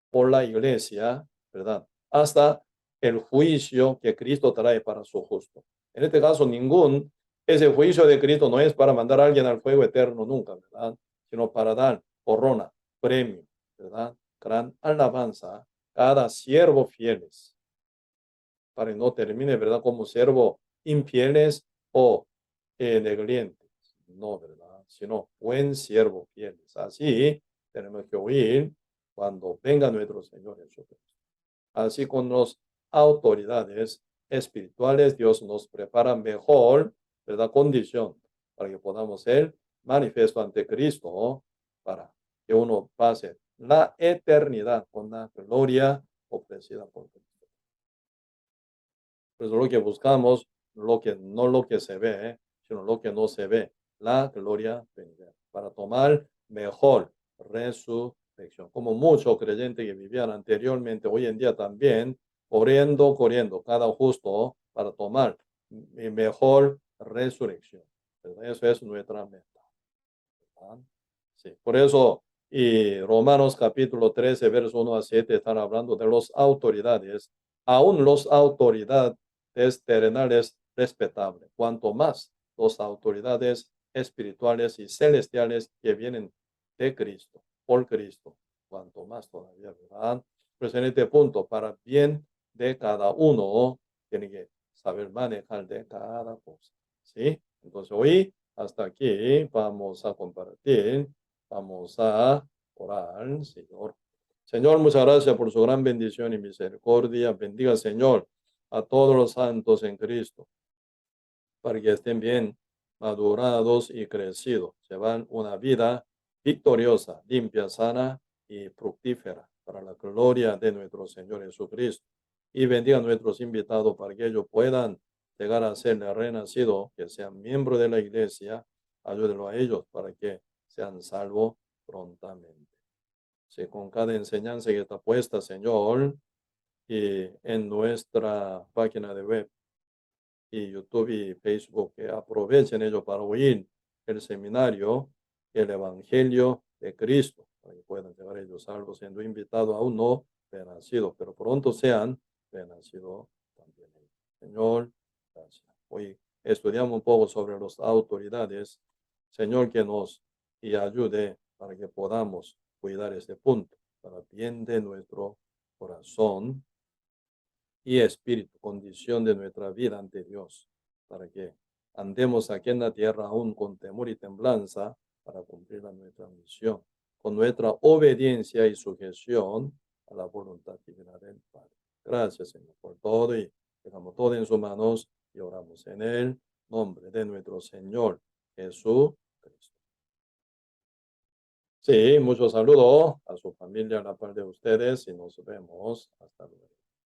por la iglesia, ¿verdad? Hasta el juicio que Cristo trae para su justo. En este caso, ese juicio de Cristo no es para mandar a alguien al fuego eterno nunca, ¿verdad? Sino para dar corona, premio, ¿verdad? Gran alabanza, cada siervo fieles, para que no termine, ¿verdad? Como siervo infieles o negligentes. No, ¿verdad? Sino buen siervo fieles. Así tenemos que oír cuando venga nuestro Señor Jesucristo. Así con las autoridades espirituales, Dios nos prepara mejor, ¿verdad? Condición para que podamos ser manifiesto ante Cristo, ¿no? Para que uno pase la eternidad con la gloria ofrecida por Cristo. Pues lo que buscamos, no lo que se ve, sino lo que no se ve, la gloria venidera, para tomar mejor resurrección. Como muchos creyentes que vivían anteriormente, hoy en día también, corriendo, cada justo para tomar mejor resurrección. ¿Verdad? Eso es nuestra meta. ¿Verdad? Sí, por eso, y Romanos capítulo 13, verso 1 a 7, están hablando de las autoridades. Aún las autoridades terrenales respetables, cuanto más las autoridades espirituales y celestiales que vienen de Cristo, por Cristo, cuanto más todavía, ¿verdad? Pues en este punto, para bien de cada uno, tiene que saber manejar de cada cosa, ¿sí? Entonces hoy, hasta aquí, vamos a compartir, vamos a orar, Señor. Señor, muchas gracias por su gran bendición y misericordia. Bendiga, Señor, a todos los santos en Cristo, para que estén bien madurados y crecidos. Llevan una vida victoriosa, limpia, sana y fructífera para la gloria de nuestro Señor Jesucristo. Y bendiga a nuestros invitados para que ellos puedan llegar a ser renacidos, que sean miembros de la iglesia. Ayúdenlo a ellos para que sean salvos prontamente. Sí, con cada enseñanza que está puesta, Señor, y en nuestra página de web y YouTube y Facebook, que aprovechen ellos para oír el seminario, el Evangelio de Cristo, para que puedan llegar ellos salvos, siendo invitados aún no renacidos, pero pronto sean renacidos también. Señor, gracias. Hoy estudiamos un poco sobre las autoridades. Señor, que nos y ayude para que podamos cuidar este punto, para bien de nuestro corazón y espíritu, condición de nuestra vida ante Dios, para que andemos aquí en la tierra aún con temor y temblanza para cumplir nuestra misión, con nuestra obediencia y sujeción a la voluntad divina del Padre. Gracias, Señor, por todo y dejamos todo en sus manos y oramos en el nombre de nuestro Señor Jesucristo. Sí, muchos saludos a su familia, a la par de ustedes y nos vemos. Hasta luego.